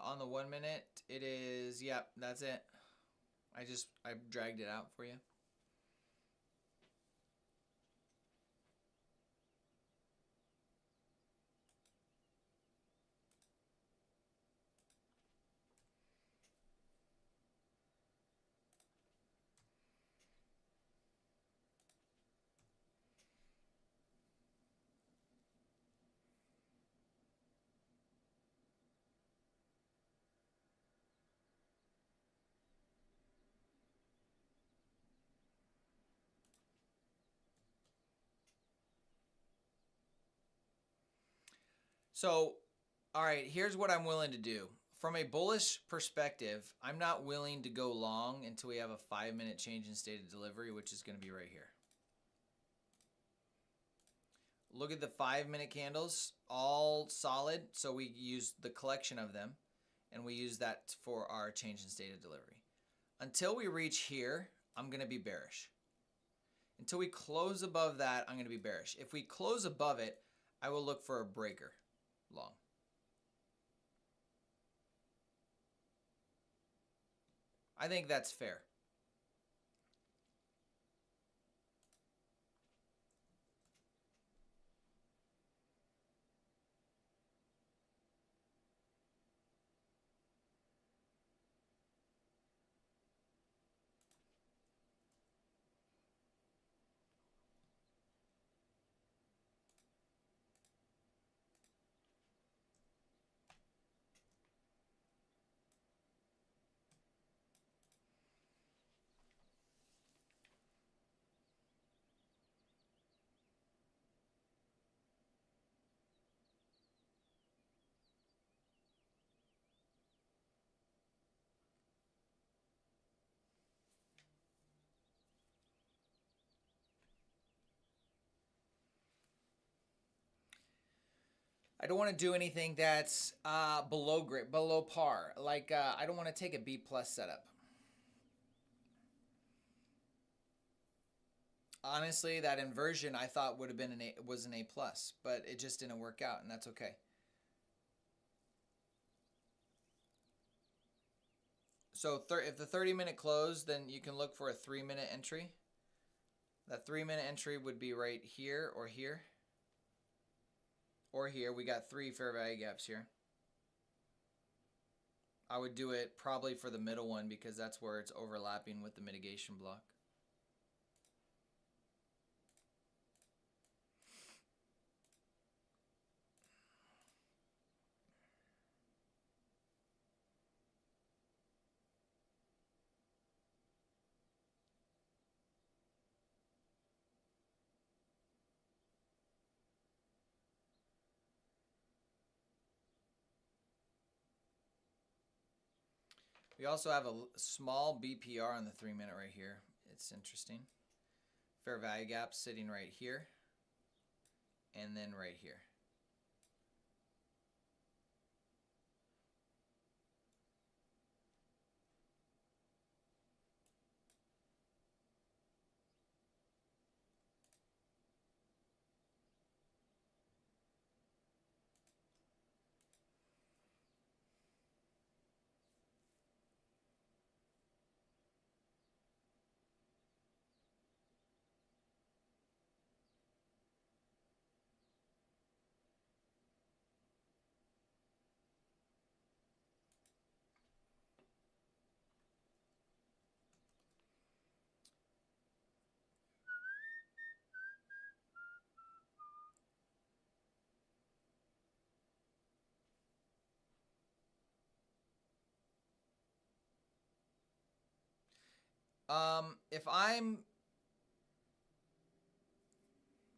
On the 1 minute, it is, yep, that's it. I dragged it out for you. So, all right, here's what I'm willing to do. From a bullish perspective, I'm not willing to go long until we have a 5-minute change in state of delivery, which is going to be right here. Look at the 5-minute candles, all solid. So we use the collection of them, and we use that for our change in state of delivery. Until we reach here, I'm going to be bearish. Until we close above that, I'm going to be bearish. If we close above it, I will look for a breaker long. I think that's fair. I don't want to do anything that's below par. Like I don't want to take a B plus setup. Honestly, that inversion I thought would have been was an A plus, but it just didn't work out, and that's okay. So if the 30-minute close, then you can look for a 3-minute entry. That 3-minute entry would be right here or here. Or here. We got 3 fair value gaps here. I would do it probably for the middle one because that's where it's overlapping with the mitigation block. We also have a small BPR on the 3-minute right here. It's interesting. Fair value gap sitting right here and then right here.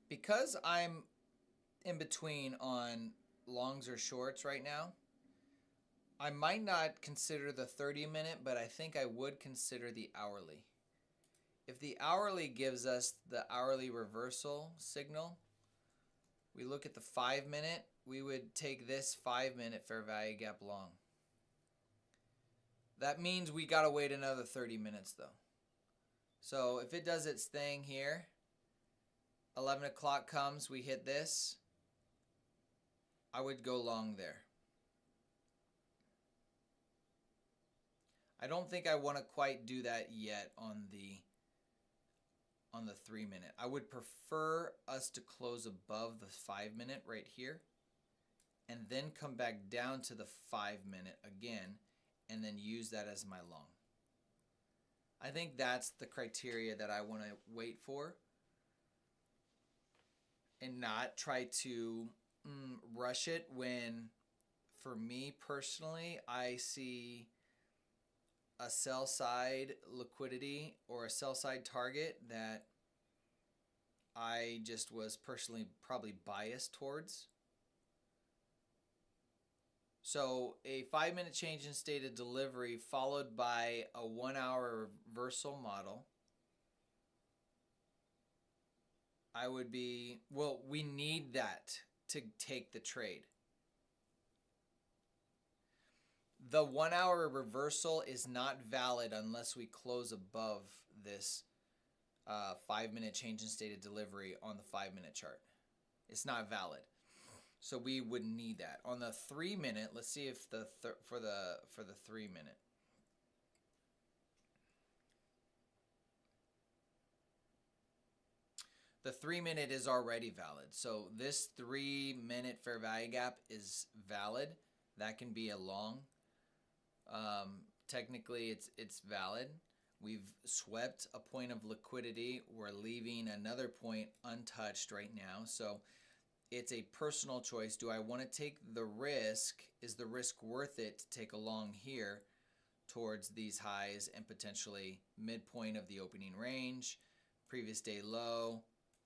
Because I'm in between on longs or shorts right now, I might not consider the 30-minute, but I think I would consider the hourly. If the hourly gives us the hourly reversal signal, we look at the 5-minute, we would take this 5-minute fair value gap long. That means we gotta wait another 30 minutes though. So if it does its thing here, 11 o'clock comes, we hit this, I would go long there. I don't think I want to quite do that yet on the 3-minute. I would prefer us to close above the 5-minute right here and then come back down to the 5-minute again and then use that as my long. I think that's the criteria that I want to wait for and not try to rush it when, for me personally, I see a sell side liquidity or a sell side target that I just was personally probably biased towards. So a 5-minute change in state of delivery followed by a 1-hour reversal model, I would be, well, we need that to take the trade. The 1-hour reversal is not valid unless we close above this 5-minute change in state of delivery on the 5-minute chart. It's not valid. So we would need that. On the 3-minute, let's see if for the 3-minute. The 3-minute is already valid. So this 3-minute fair value gap is valid. That can be a long. Technically it's valid. We've swept a point of liquidity. We're leaving another point untouched right now. So it's a personal choice. Do I want to take the risk? Is the risk worth it to take a long here towards these highs and potentially midpoint of the opening range, previous day low?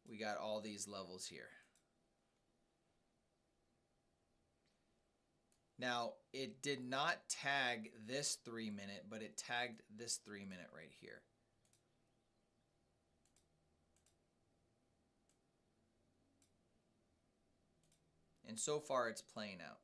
We got all these levels here. Now, it did not tag this 3-minute, but it tagged this 3-minute right here. And so far it's playing out.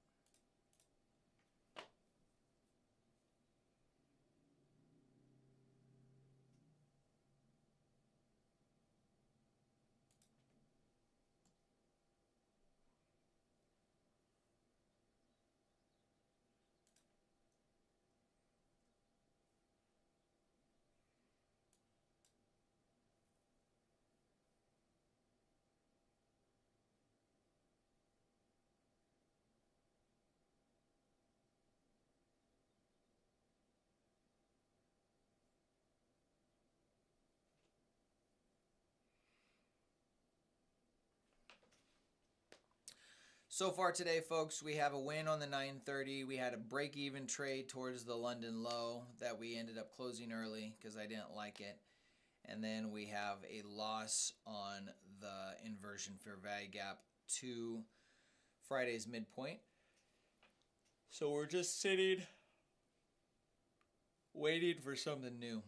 So far today, folks, we have a win on the 930. We had a break-even trade towards the London low that we ended up closing early because I didn't like it. And then we have a loss on the inversion fair value gap to Friday's midpoint. So we're just sitting, waiting for something new.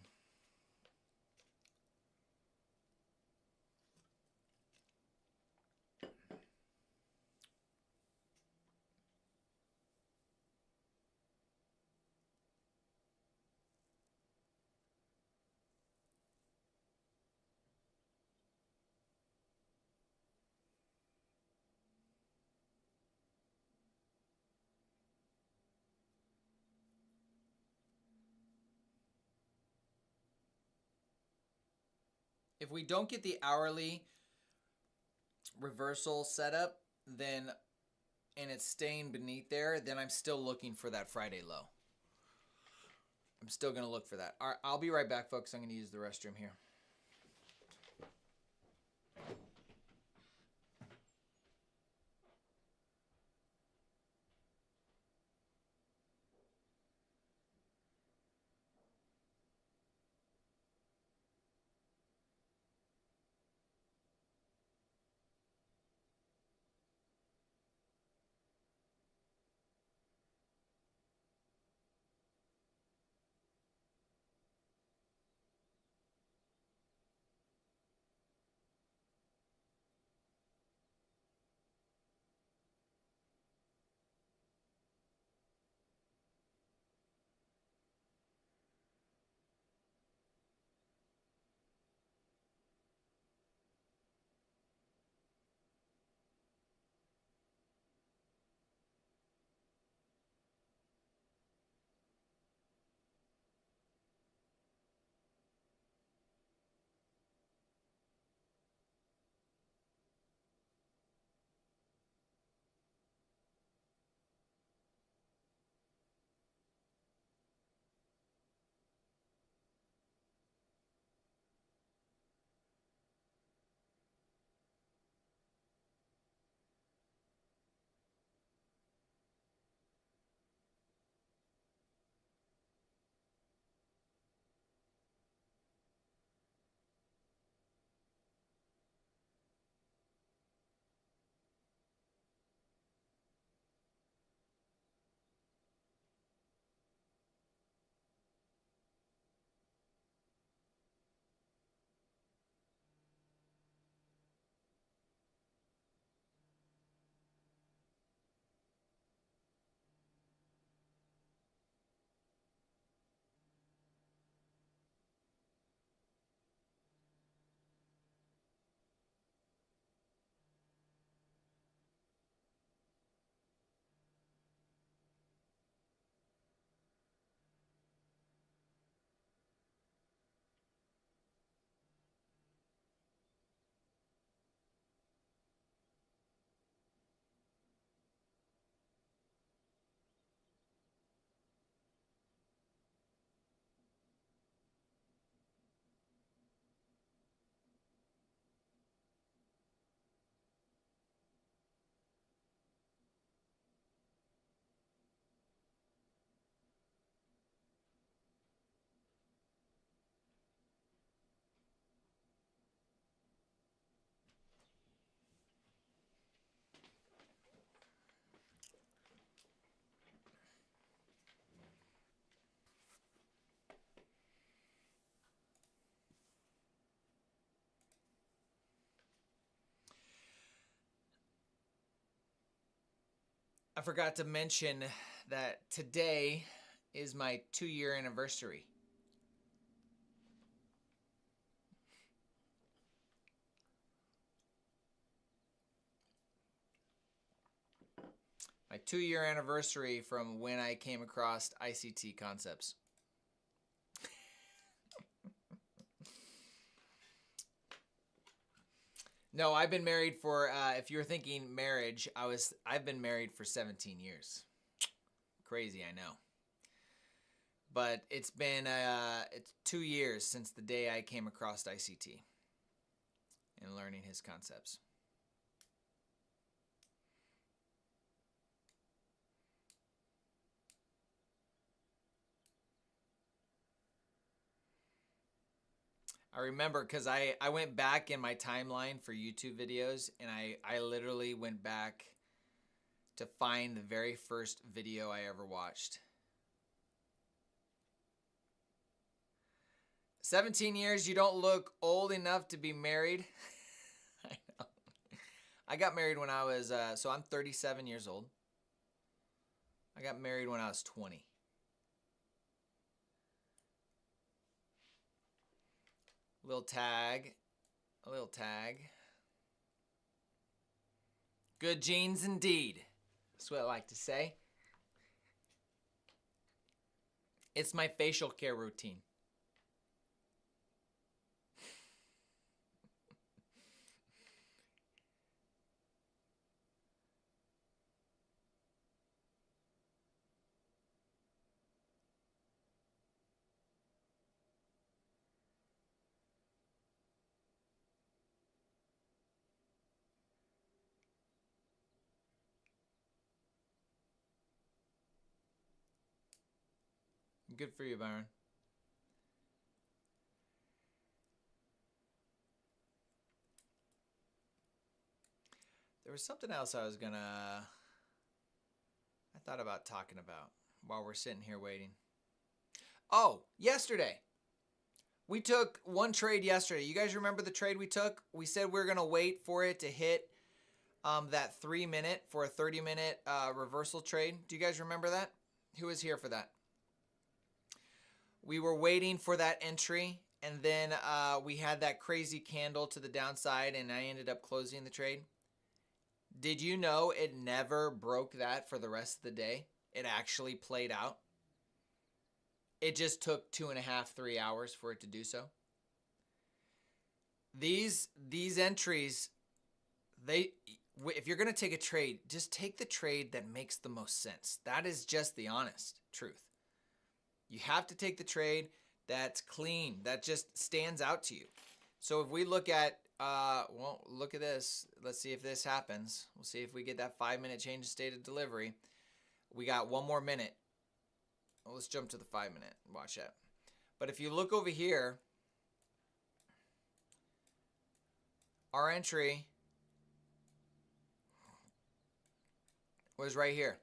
If we don't get the hourly reversal setup, then and it's staying beneath there, then I'm still looking for that Friday low. I'm still going to look for that. All right, I'll be right back, folks. I'm going to use the restroom here. I forgot to mention that today is my 2-year anniversary. My 2-year anniversary from when I came across ICT concepts. No, I've been married for, if you're thinking marriage, I've been married for 17 years. Crazy, I know. But it's been it's 2 years since the day I came across ICT and learning his concepts. I remember because I went back in my timeline for YouTube videos, and I literally went back to find the very first video I ever watched. 17 years, you don't look old enough to be married. I know. I got married when I was, so I'm 37 years old. I got married when I was 20. A little tag. Good genes indeed. That's what I like to say. It's my facial care routine. Good for you, Byron. There was something else I thought about talking about while we're sitting here waiting. Oh, yesterday. We took one trade yesterday. You guys remember the trade we took? We said we were going to wait for it to hit that 3-minute for a 30-minute reversal trade. Do you guys remember that? Who was here for that? We were waiting for that entry, and then we had that crazy candle to the downside, and I ended up closing the trade. Did you know it never broke that for the rest of the day? It actually played out. It just took 2.5, 3 hours for it to do so. These entries, if you're going to take a trade, just take the trade that makes the most sense. That is just the honest truth. You have to take the trade that's clean, that just stands out to you. So if we look at, well, look at this. Let's see if this happens. We'll see if we get that 5-minute change in state of delivery. We got one more minute. Well, let's jump to the 5-minute. Watch that. But if you look over here, our entry was right here.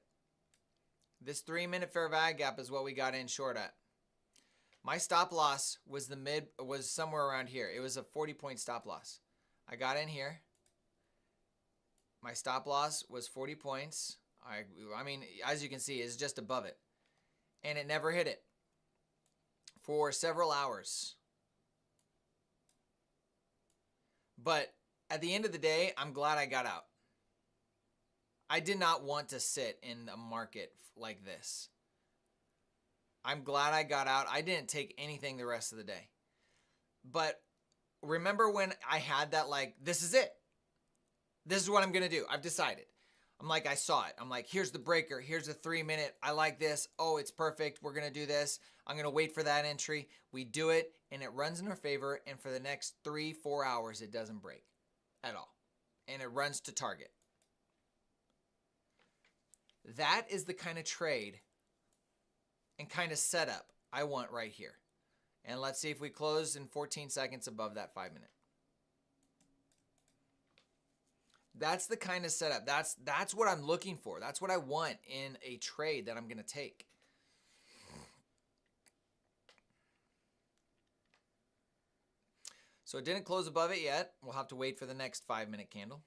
This 3-minute fair value gap is what we got in short at. My stop loss was somewhere around here. It was a 40-point stop loss. I got in here. My stop loss was 40 points. I mean, as you can see, it's just above it. And it never hit it for several hours. But at the end of the day, I'm glad I got out. I did not want to sit in a market like this. I'm glad I got out. I didn't take anything the rest of the day. But remember when I had that, like, this is it. This is what I'm going to do. I've decided. I'm like, I saw it. I'm like, here's the breaker. Here's the 3-minute. I like this. Oh, it's perfect. We're going to do this. I'm going to wait for that entry. We do it, and it runs in our favor. And for the next 3-4 hours, it doesn't break at all. And it runs to target. That is the kind of trade and kind of setup I want right here. And let's see if we close in 14 seconds above that 5-minute. That's the kind of setup. That's what I'm looking for. That's what I want in a trade that I'm going to take. So it didn't close above it yet. We'll have to wait for the next 5-minute candle.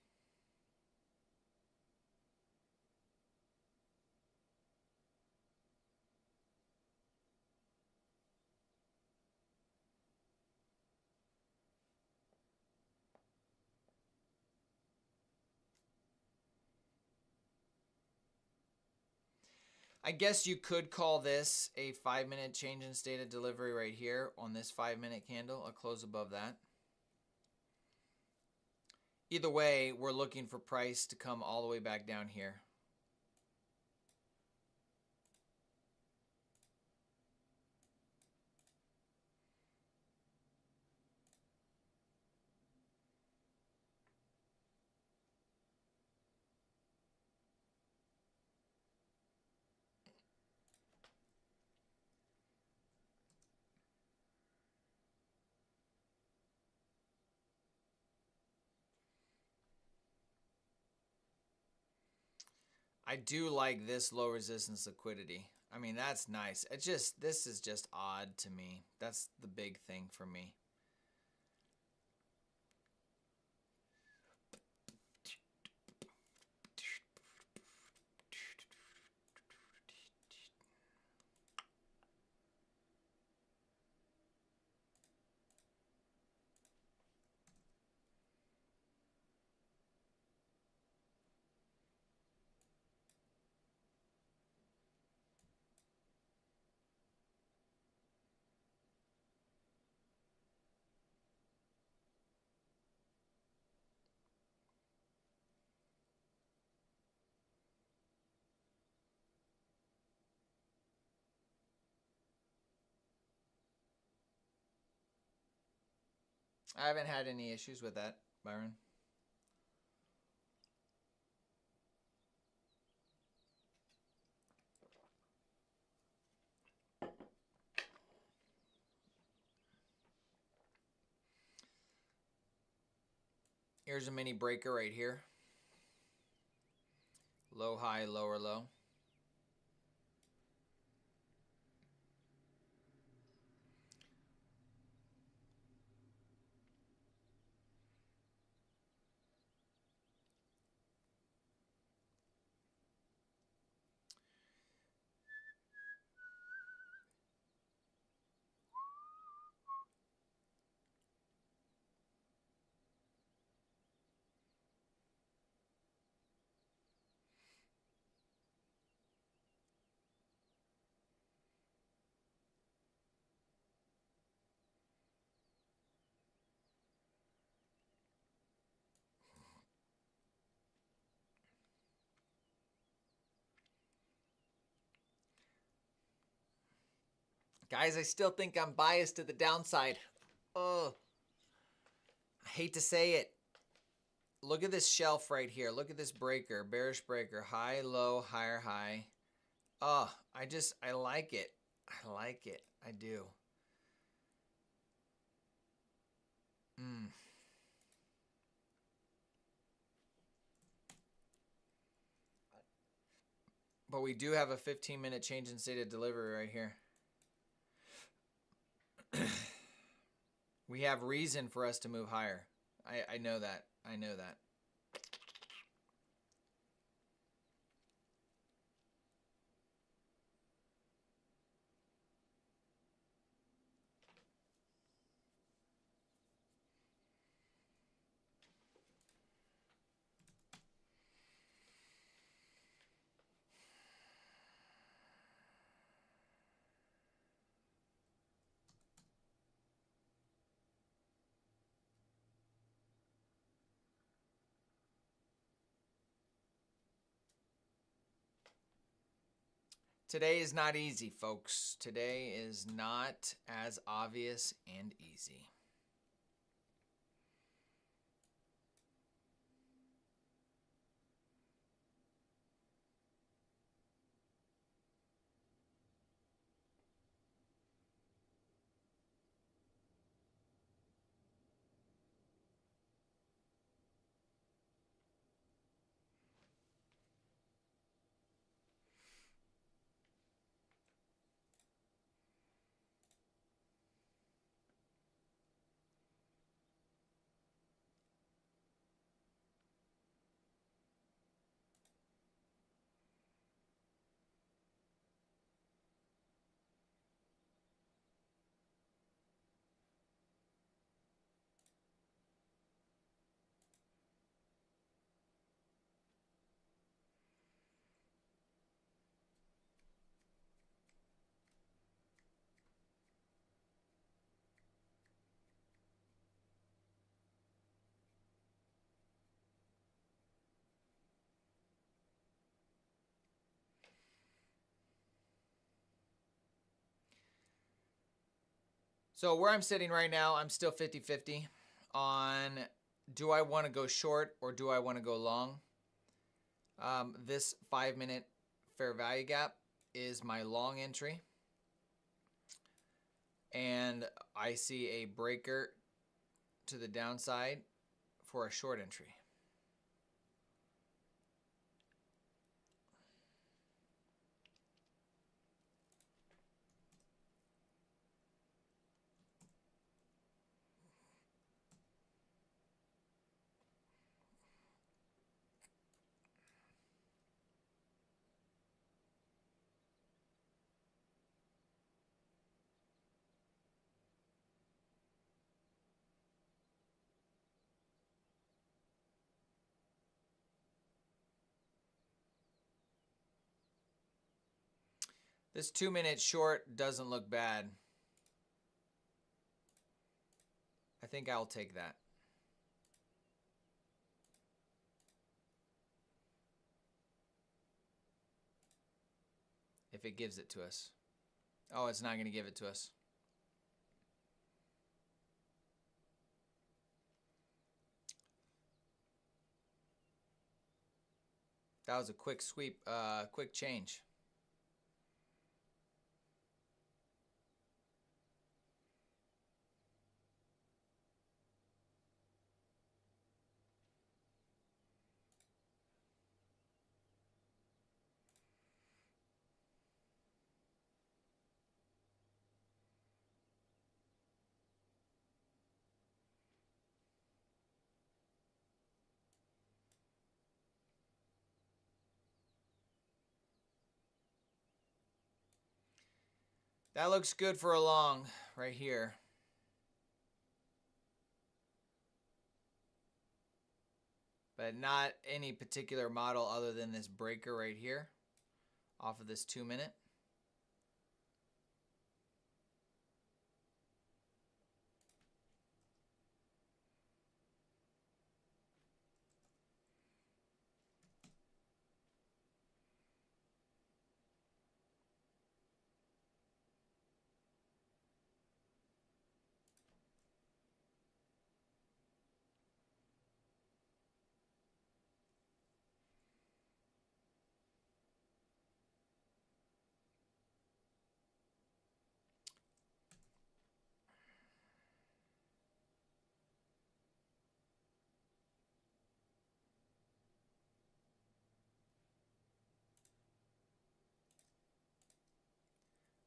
I guess you could call this a 5-minute change in state of delivery right here on this 5-minute candle, a close above that. Either way, we're looking for price to come all the way back down here. I do like this low resistance liquidity. I mean, that's nice. It's just, this is just odd to me. That's the big thing for me. I haven't had any issues with that, Byron. Here's a mini breaker right here. Low, high, lower, low. Guys, I still think I'm biased to the downside. Oh, I hate to say it. Look at this shelf right here. Look at this breaker, bearish breaker, high, low, higher, high. Oh, I like it. I like it. I do. But we do have a 15-minute change in state of delivery right here. We have reason for us to move higher. I know that. I know that. Today is not easy, folks. Today is not as obvious and easy. So where I'm sitting right now, I'm still 50-50 on do I want to go short or do I want to go long. This 5-minute fair value gap is my long entry. And I see a breaker to the downside for a short entry. This 2-minute short doesn't look bad. I think I'll take that. If it gives it to us. Oh, it's not going to give it to us. That was a quick sweep, quick change. That looks good for a long right here. But not any particular model other than this breaker right here off of this 2-minute.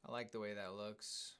I like the way that looks.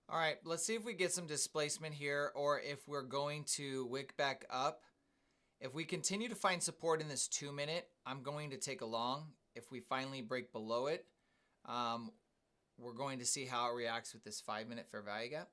All right, let's see if we get some displacement here or if we're going to wick back up. If we continue to find support in this 2 minute, I'm going to take a long. If we finally break below it, we're going to see how it reacts with this 5 minute fair value gap.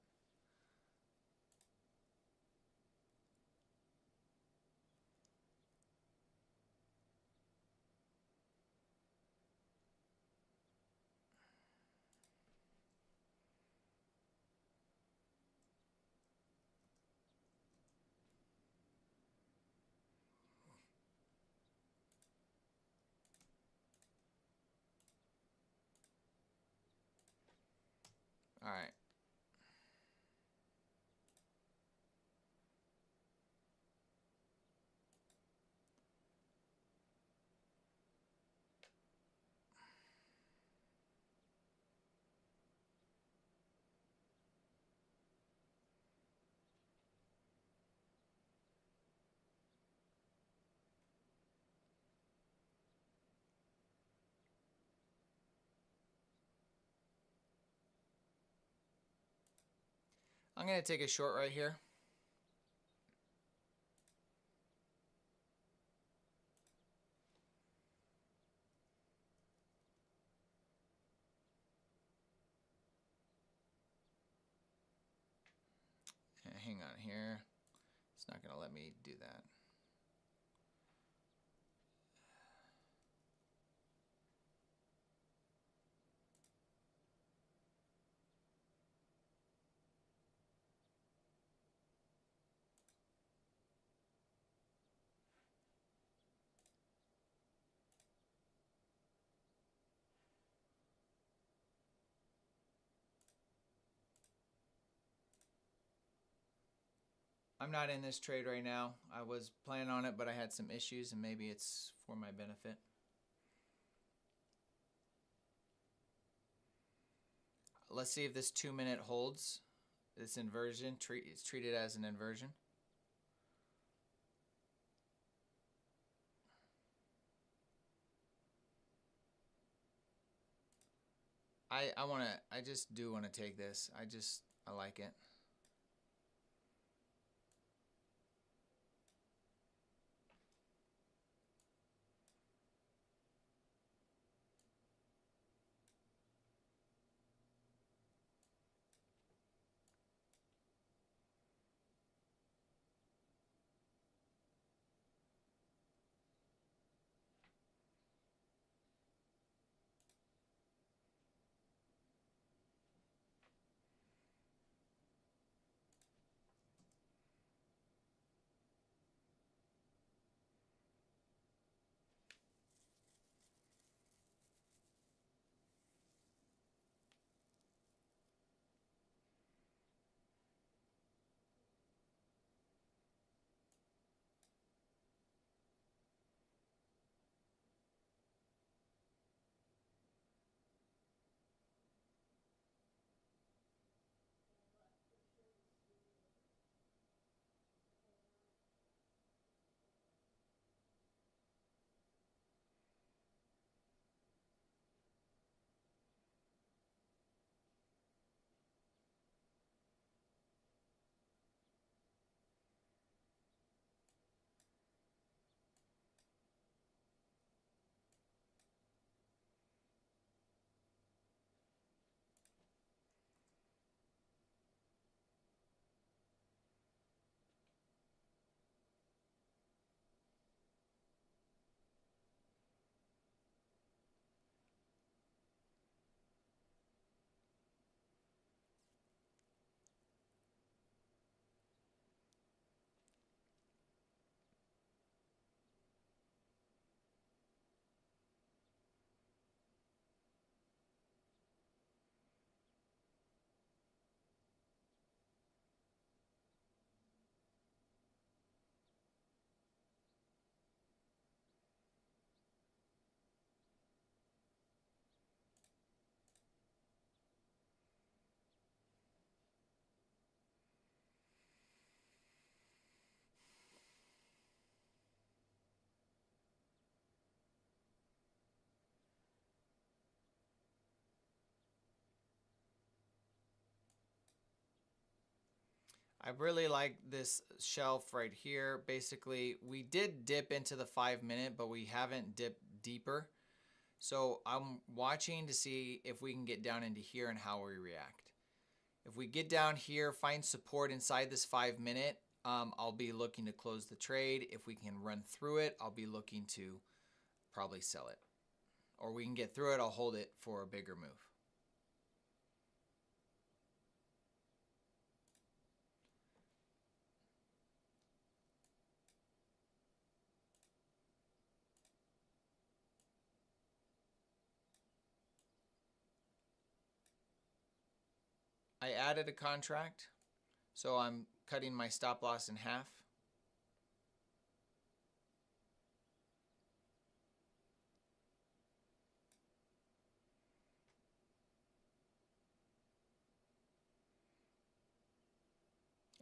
All right. I'm going to take a short right here. Hang on here. It's not going to let me do that. I'm not in this trade right now. I was planning on it, but I had some issues, and maybe it's for my benefit. Let's see if this 2 minute holds. This inversion, it's treated as an inversion. I just do want to take this. I like it. I really like this shelf right here. Basically, we did dip into the 5-minute, but we haven't dipped deeper. So I'm watching to see if we can get down into here and how we react. If we get down here, find support inside this 5-minute, I'll be looking to close the trade. If we can run through it, I'll be looking to probably sell it. Or we can get through it, I'll hold it for a bigger move. I added a contract, so I'm cutting my stop loss in half.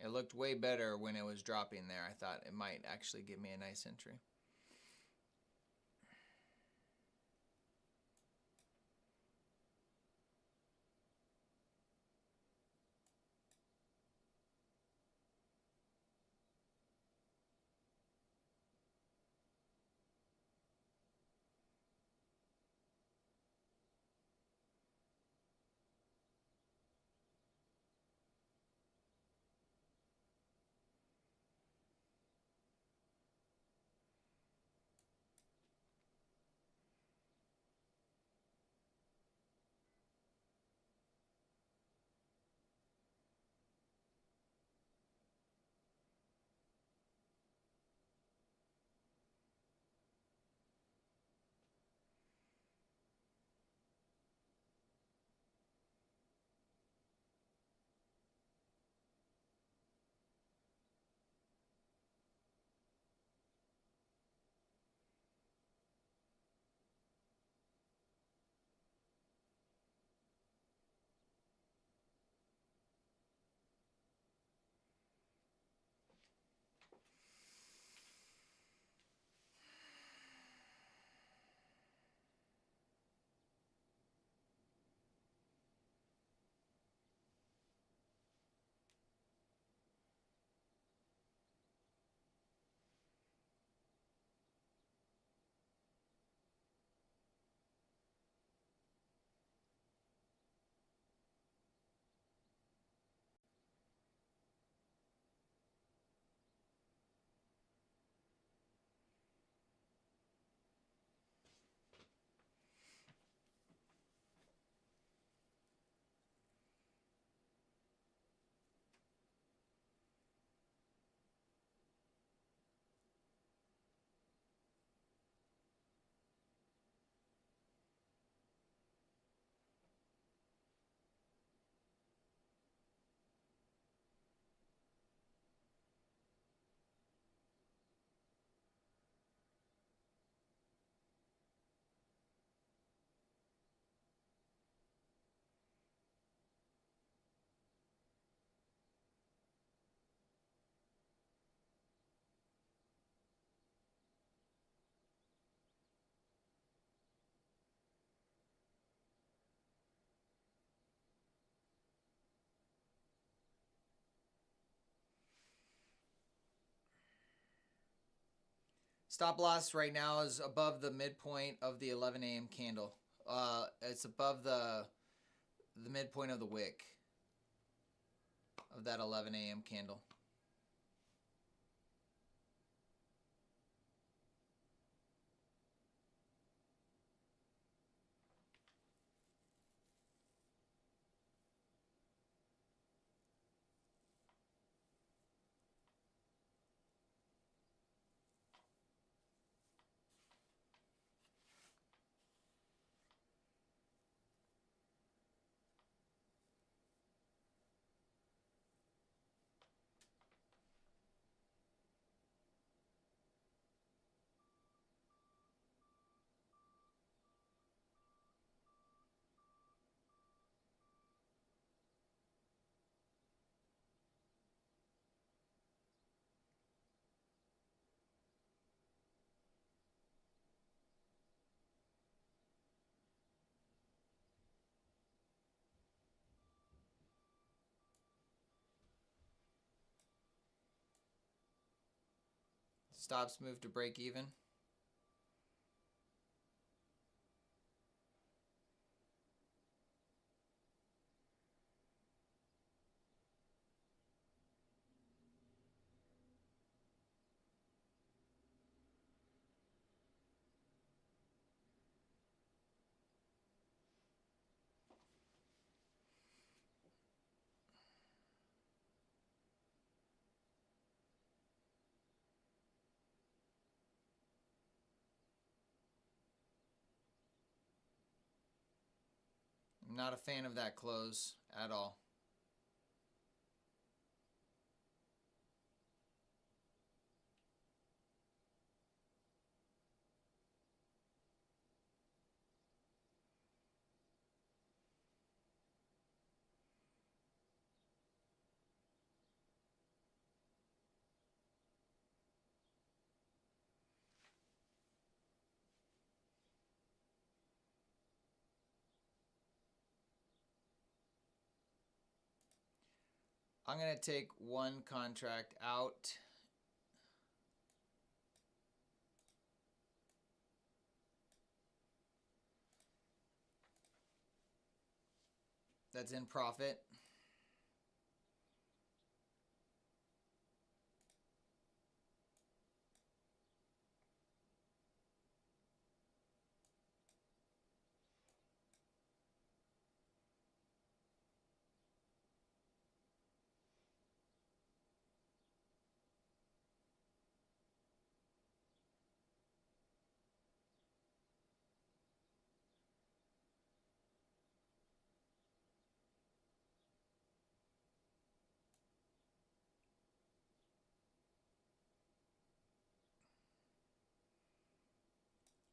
It looked way better when it was dropping there. I thought it might actually give me a nice entry. Stop loss right now is above the midpoint of the 11 a.m. candle. It's above the midpoint of the wick of that 11 a.m. candle. Stops move to break even. I'm not a fan of that close at all. I'm going to take one contract out. That's in profit.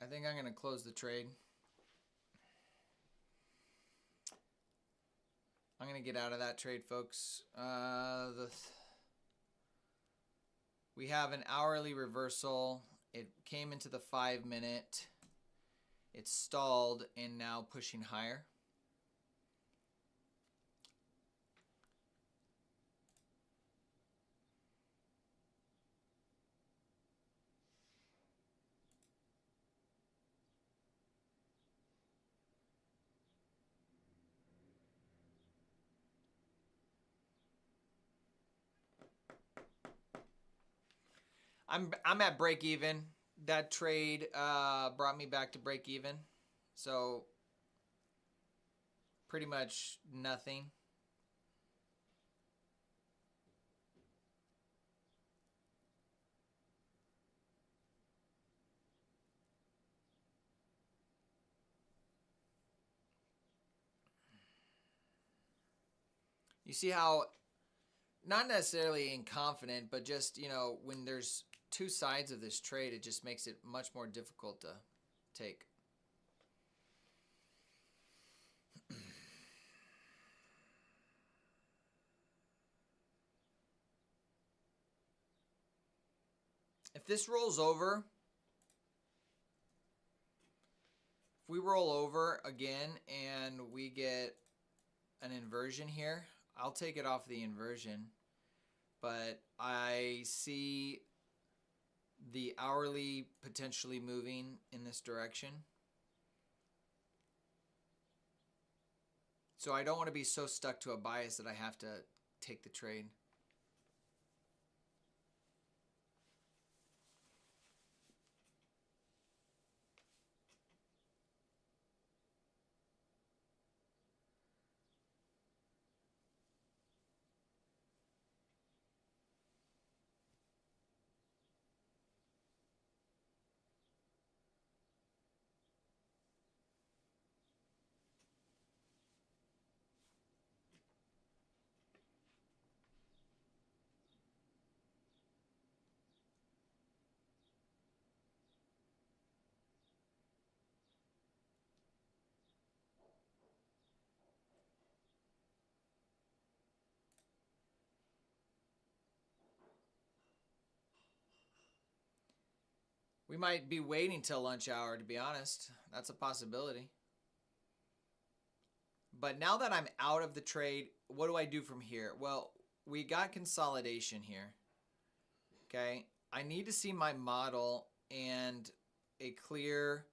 I think I'm going to close the trade. I'm going to get out of that trade, folks. We have an hourly reversal. It came into the 5-minute. It's stalled and now pushing higher. I'm at break even. That trade brought me back to break even. So pretty much nothing. You see how, not necessarily inconfident, but just, you know, when there's two sides of this trade, it just makes it much more difficult to take. If this rolls over, if we roll over again and we get an inversion here, I'll take it off the inversion. But I see the hourly potentially moving in this direction. So I don't want to be so stuck to a bias that I have to take the trade. We might be waiting till lunch hour, to be honest. That's a possibility. But now that I'm out of the trade, what do I do from here? Well, we got consolidation here. Okay. I need to see my model and a clear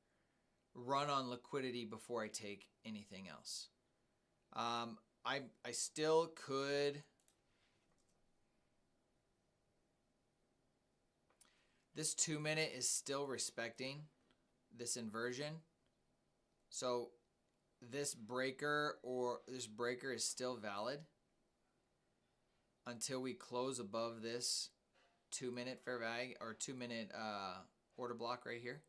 run on liquidity before I take anything else. I still could. This 2-minute is still respecting this inversion. So this breaker is still valid until we close above this 2-minute fair value or 2-minute order block right here.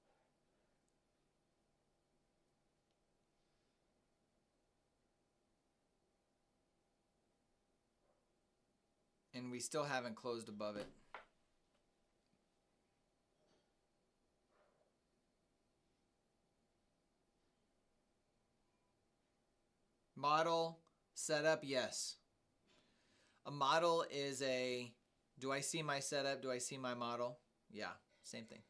And we still haven't closed above it. Model setup, yes. A model is a, do I see my setup? Do I see my model? Yeah, same thing.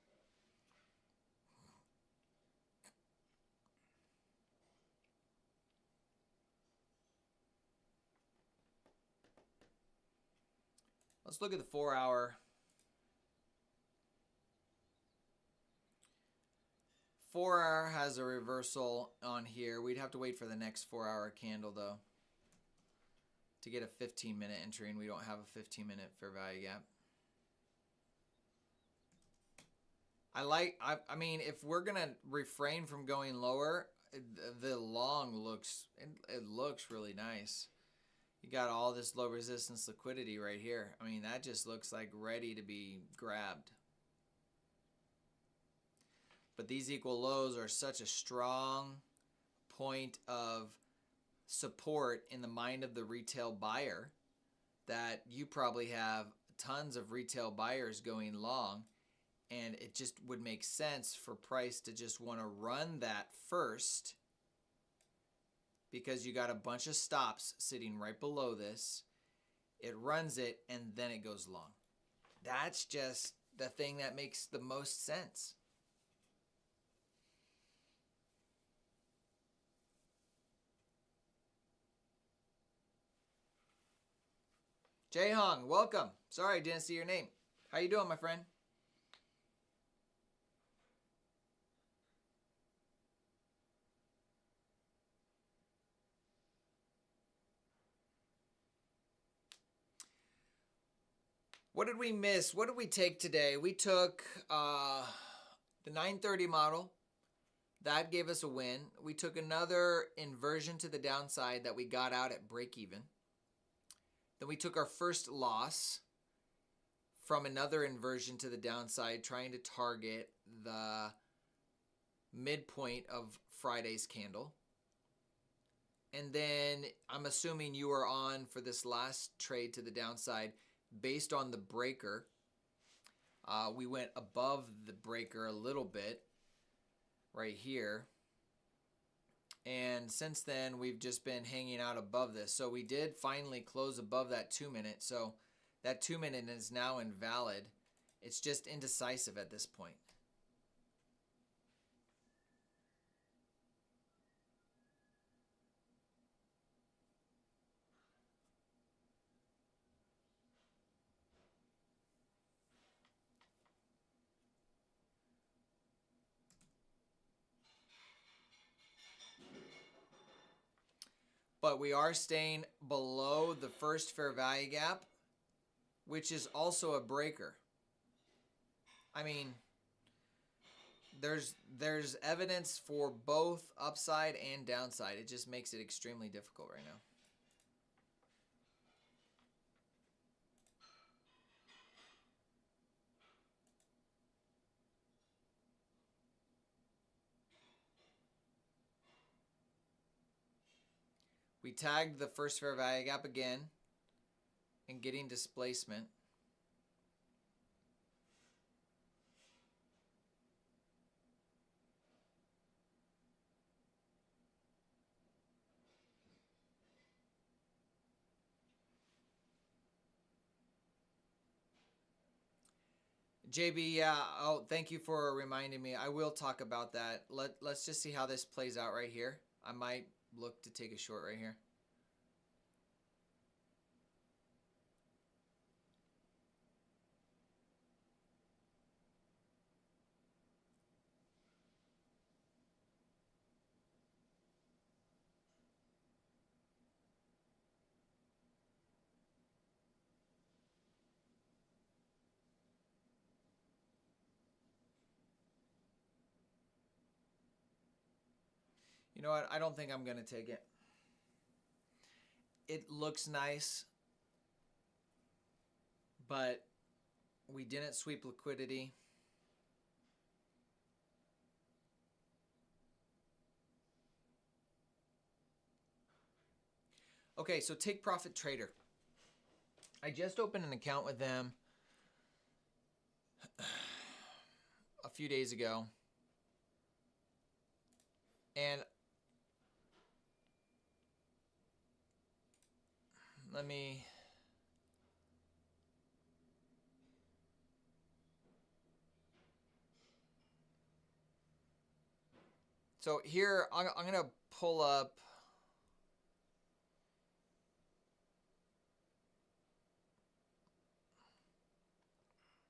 Let's look at the 4-hour. 4-hour has a reversal on here. We'd have to wait for the next 4-hour candle though to get a 15-minute entry, and we don't have a 15-minute fair value gap. I mean, if we're gonna refrain from going lower, the long looks, it looks really nice. You got all this low resistance liquidity right here. I mean, that just looks like ready to be grabbed. But these equal lows are such a strong point of support in the mind of the retail buyer that you probably have tons of retail buyers going long, and it just would make sense for price to just want to run that first because you got a bunch of stops sitting right below this. It runs it and then it goes long. That's just the thing that makes the most sense. Jay Hong, welcome. Sorry I didn't see your name. How you doing, my friend? What did we miss? What did we take today? We took the 930 model. That gave us a win. We took another inversion to the downside that we got out at break even. Then we took our first loss from another inversion to the downside, trying to target the midpoint of Friday's candle. And then I'm assuming you are on for this last trade to the downside based on the breaker. We went above the breaker a little bit right here. And since then, we've just been hanging out above this. So we did finally close above that 2-minute. So that 2-minute is now invalid. It's just indecisive at this point. But we are staying below the first fair value gap, which is also a breaker. I mean, there's evidence for both upside and downside. It just makes it extremely difficult right now. We tagged the first fair value gap again and getting displacement. JB, yeah, oh, thank you for reminding me. I will talk about that. Let's just see how this plays out right here. I might look to take a short right here. know what? I don't think I'm going to take it. It looks nice, but we didn't sweep liquidity. Okay, so Take Profit Trader. I just opened an account with them a few days ago. And let me... So here, I'm going to pull up...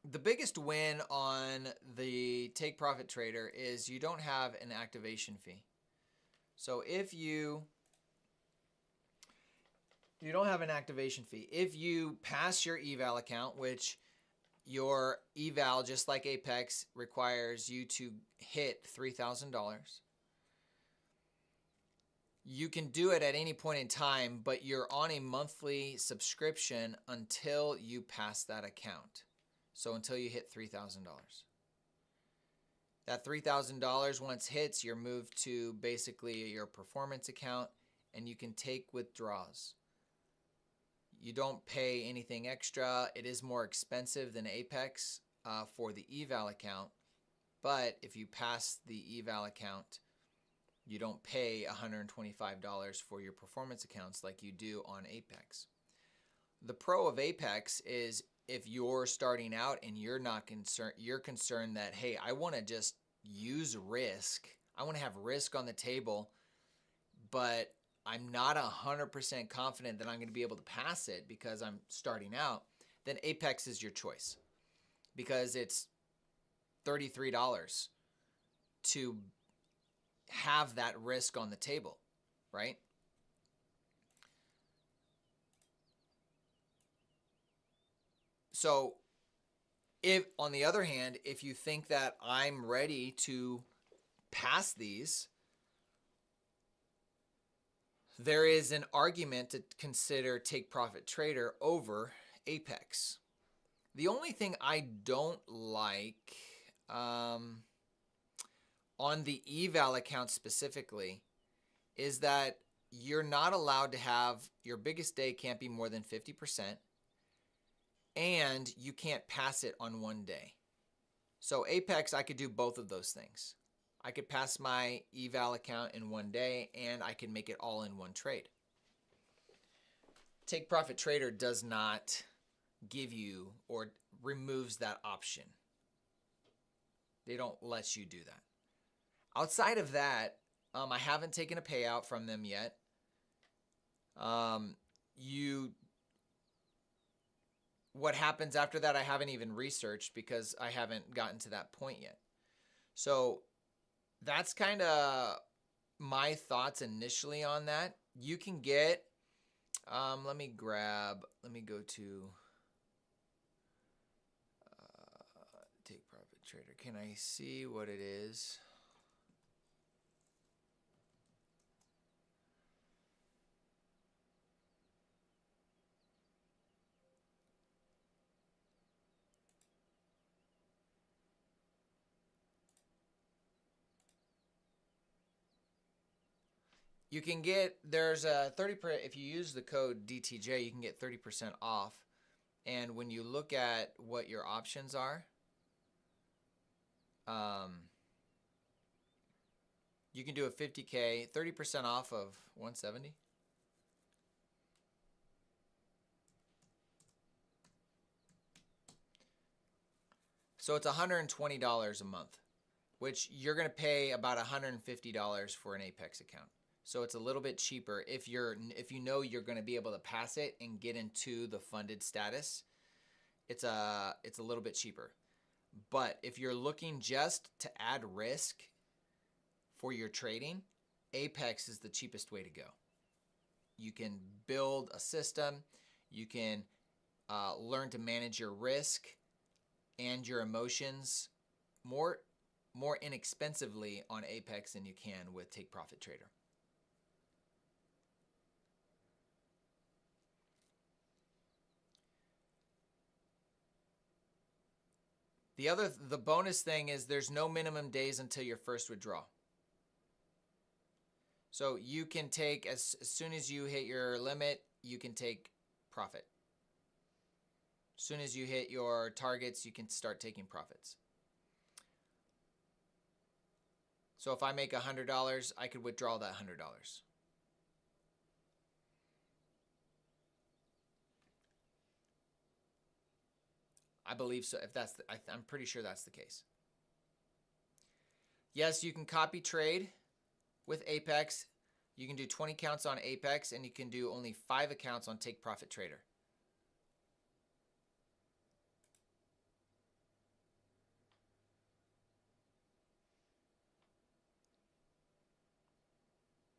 The biggest win on the Take Profit Trader is you don't have an activation fee. So if you don't have an activation fee, if you pass your eval account, which your eval, just like Apex, requires you to hit $3,000, you can do it at any point in time, but you're on a monthly subscription until you pass that account. So until you hit $3,000. That $3,000 once hits, you're moved to basically your performance account, and you can take withdrawals. You don't pay anything extra. It is more expensive than Apex for the eval account, but if you pass the eval account, you don't pay $125 for your performance accounts like you do on Apex. The pro of Apex is if you're starting out and you're not concerned, you're concerned that, hey, I want to just use risk. I want to have risk on the table, but I'm not 100% confident that I'm going to be able to pass it because I'm starting out, then Apex is your choice because it's $33 to have that risk on the table, right? So if, on the other hand, if you think that I'm ready to pass these, there is an argument to consider Take Profit Trader over Apex. The only thing I don't like on the eval account specifically is that you're not allowed to have, your biggest day can't be more than 50%, and you can't pass it on one day. So Apex, I could do both of those things. I could pass my eval account in one day, and I can make it all in one trade. Take Profit Trader does not give you or removes that option. They don't let you do that. Outside of that, I haven't taken a payout from them yet. What happens after that, I haven't even researched because I haven't gotten to that point yet. So that's kind of my thoughts initially on that. You can get, let me go to Take Profit Trader. Can I see what it is? You can get, there's a 30%, if you use the code DTJ, you can get 30% off. And when you look at what your options are, you can do a 50K, 30% off of 170. So it's $120 a month, which you're going to pay about $150 for an Apex account. So it's a little bit cheaper if you know you're going to be able to pass it and get into the funded status. It's a little bit cheaper. But if you're looking just to add risk for your trading, Apex is the cheapest way to go. You can build a system. You can learn to manage your risk and your emotions more inexpensively on Apex than you can with Take Profit Trader. The bonus thing is there's no minimum days until your first withdrawal. So you can take, as soon as you hit your limit, you can take profit. As soon as you hit your targets, you can start taking profits. So if I make $100, I could withdraw that $100. I believe so. If that's, I'm pretty sure that's the case. Yes, you can copy trade with Apex. You can do 20 counts on Apex, and you can do only 5 accounts on Take Profit Trader.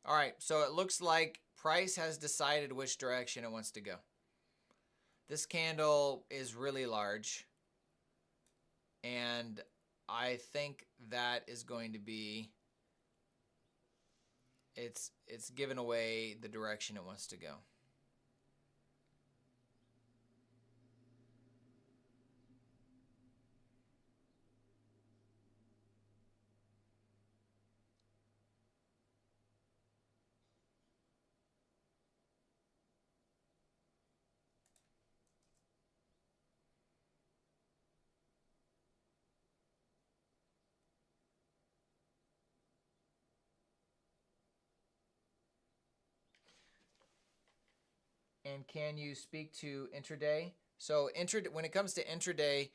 All right, so it looks like price has decided which direction it wants to go. This candle is really large, and I think that is going to be, it's given away the direction it wants to go. And can you speak to intraday? So when it comes to intraday,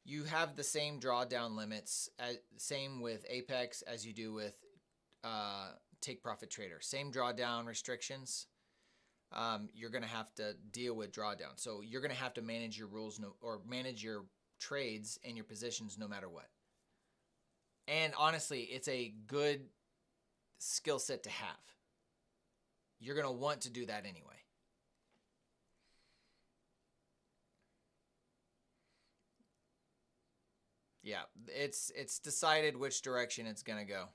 you have the same drawdown limits, same with Apex as you do with Take Profit Trader. Same drawdown restrictions. You're going to have to deal with drawdown. So you're going to have to manage your rules or manage your trades and your positions no matter what. And honestly, it's a good skill set to have. You're going to want to do that anyway. Yeah, it's decided which direction it's going to go.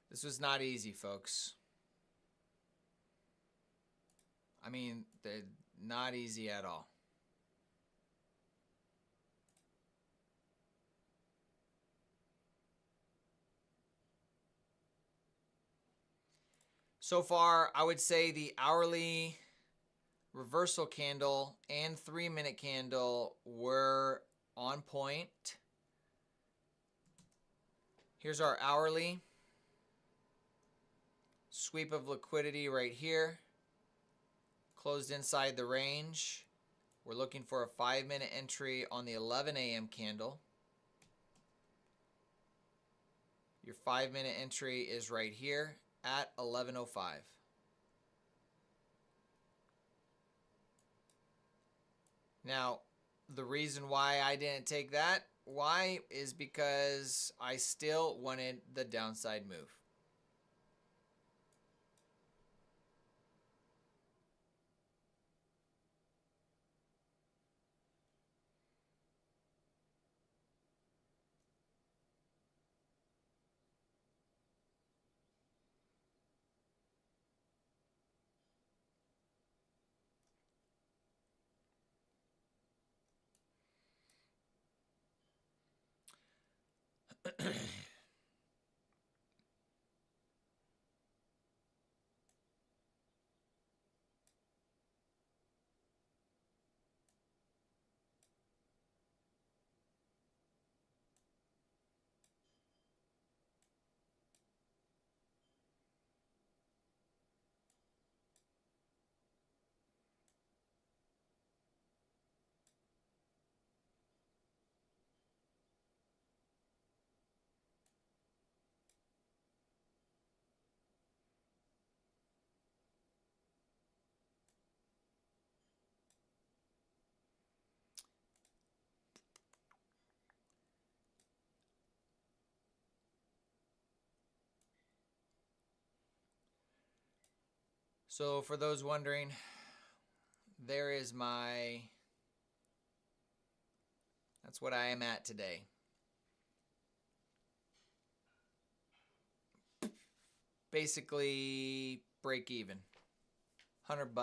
This was not easy, folks. I mean, not easy at all. So far, I would say the hourly reversal candle and 3-minute candle were on point. Here's our hourly. Sweep of liquidity right here. Closed inside the range. We're looking for a 5-minute entry on the 11 a.m. candle. Your 5-minute entry is right here at 11:05. Now, the reason why I didn't take that, why, is because I still wanted the downside move. So for those wondering, there is that's what I am at today. Basically break even. $100,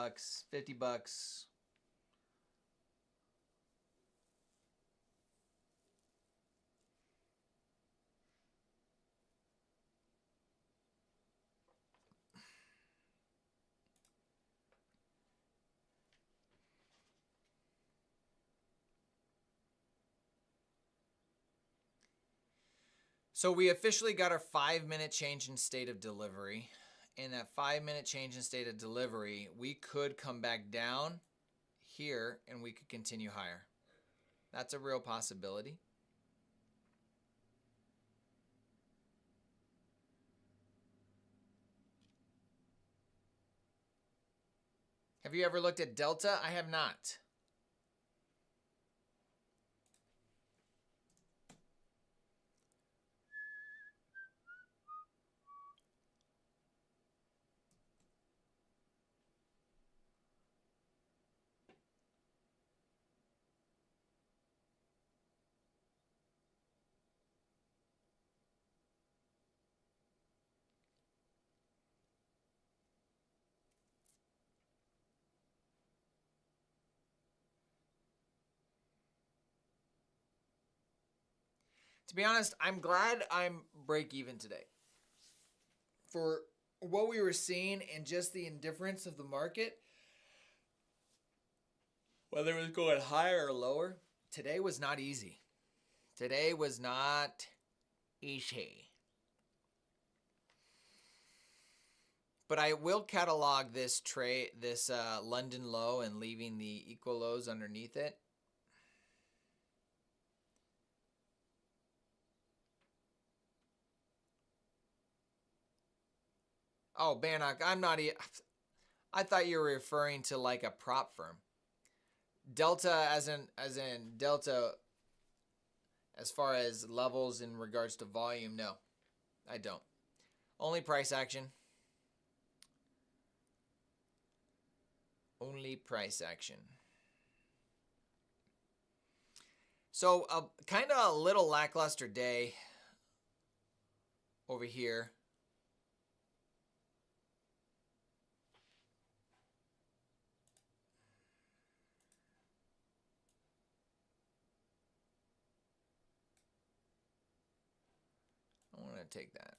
$50. So we officially got our 5-minute change in state of delivery. In that 5-minute change in state of delivery, we could come back down here and we could continue higher. That's a real possibility. Have you ever looked at Delta? I have not. To be honest, I'm glad I'm break even today. For what we were seeing and just the indifference of the market, whether it was going higher or lower, today was not easy. Today was not easy. But I will catalog this trade, this London low, and leaving the equal lows underneath it. Oh, Bannock, I'm not. I thought you were referring to like a prop firm. Delta, as in Delta, as far as levels in regards to volume, no, I don't. Only price action. Only price action. So kind of a little lackluster day over here. I want to take that.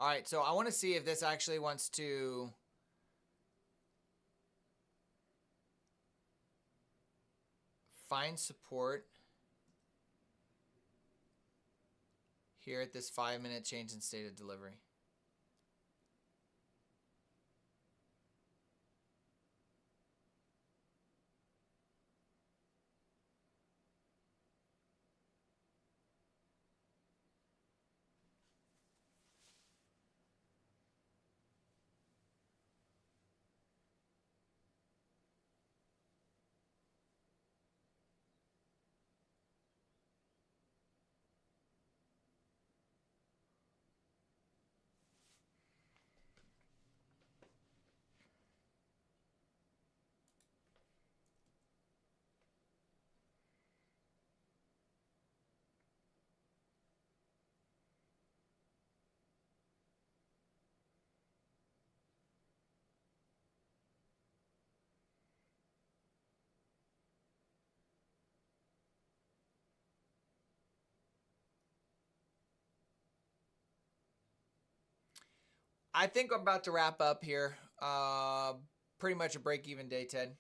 All right, so I want to see if this actually wants to find support here at this 5-minute change in state of delivery. I think I'm about to wrap up here. Pretty much a break-even day, Ted.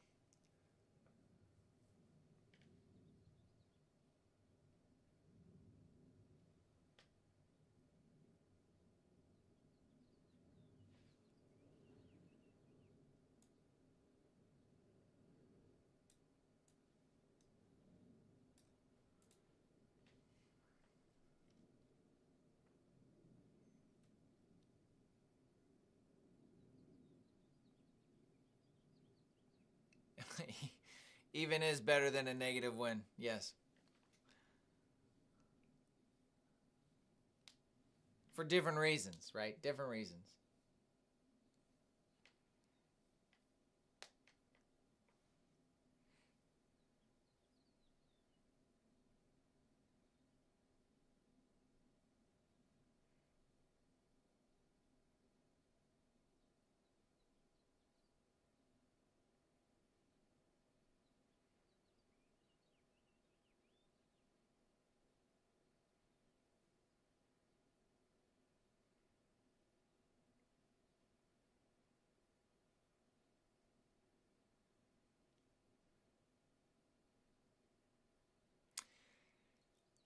Even is better than a negative win. Yes. For different reasons, right? Different reasons.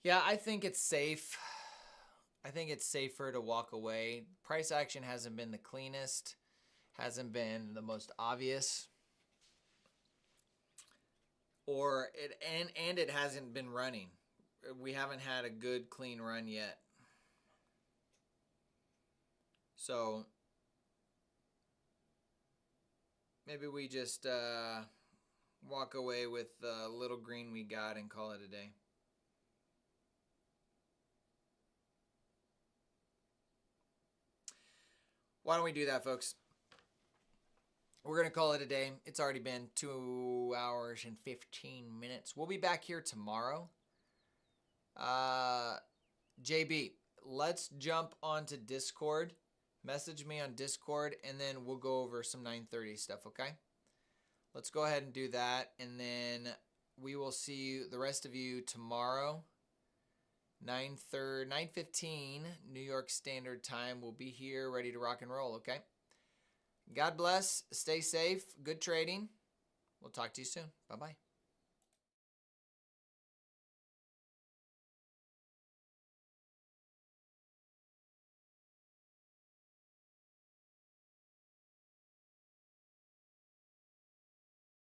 Yeah, I think it's safe. I think it's safer to walk away. Price action hasn't been the cleanest, hasn't been the most obvious, or it hasn't been running. We haven't had a good clean run yet. So maybe we just walk away with the little green we got and call it a day. Why don't we do that, folks? We're going to call it a day. It's already been 2 hours and 15 minutes. We'll be back here tomorrow. JB, let's jump onto Discord. Message me on Discord, and then we'll go over some 9:30 stuff, okay? Let's go ahead and do that, and then we will see you, the rest of you, tomorrow. 9:15 New York Standard Time. We'll be here ready to rock and roll, okay? God bless. Stay safe. Good trading. We'll talk to you soon. Bye-bye.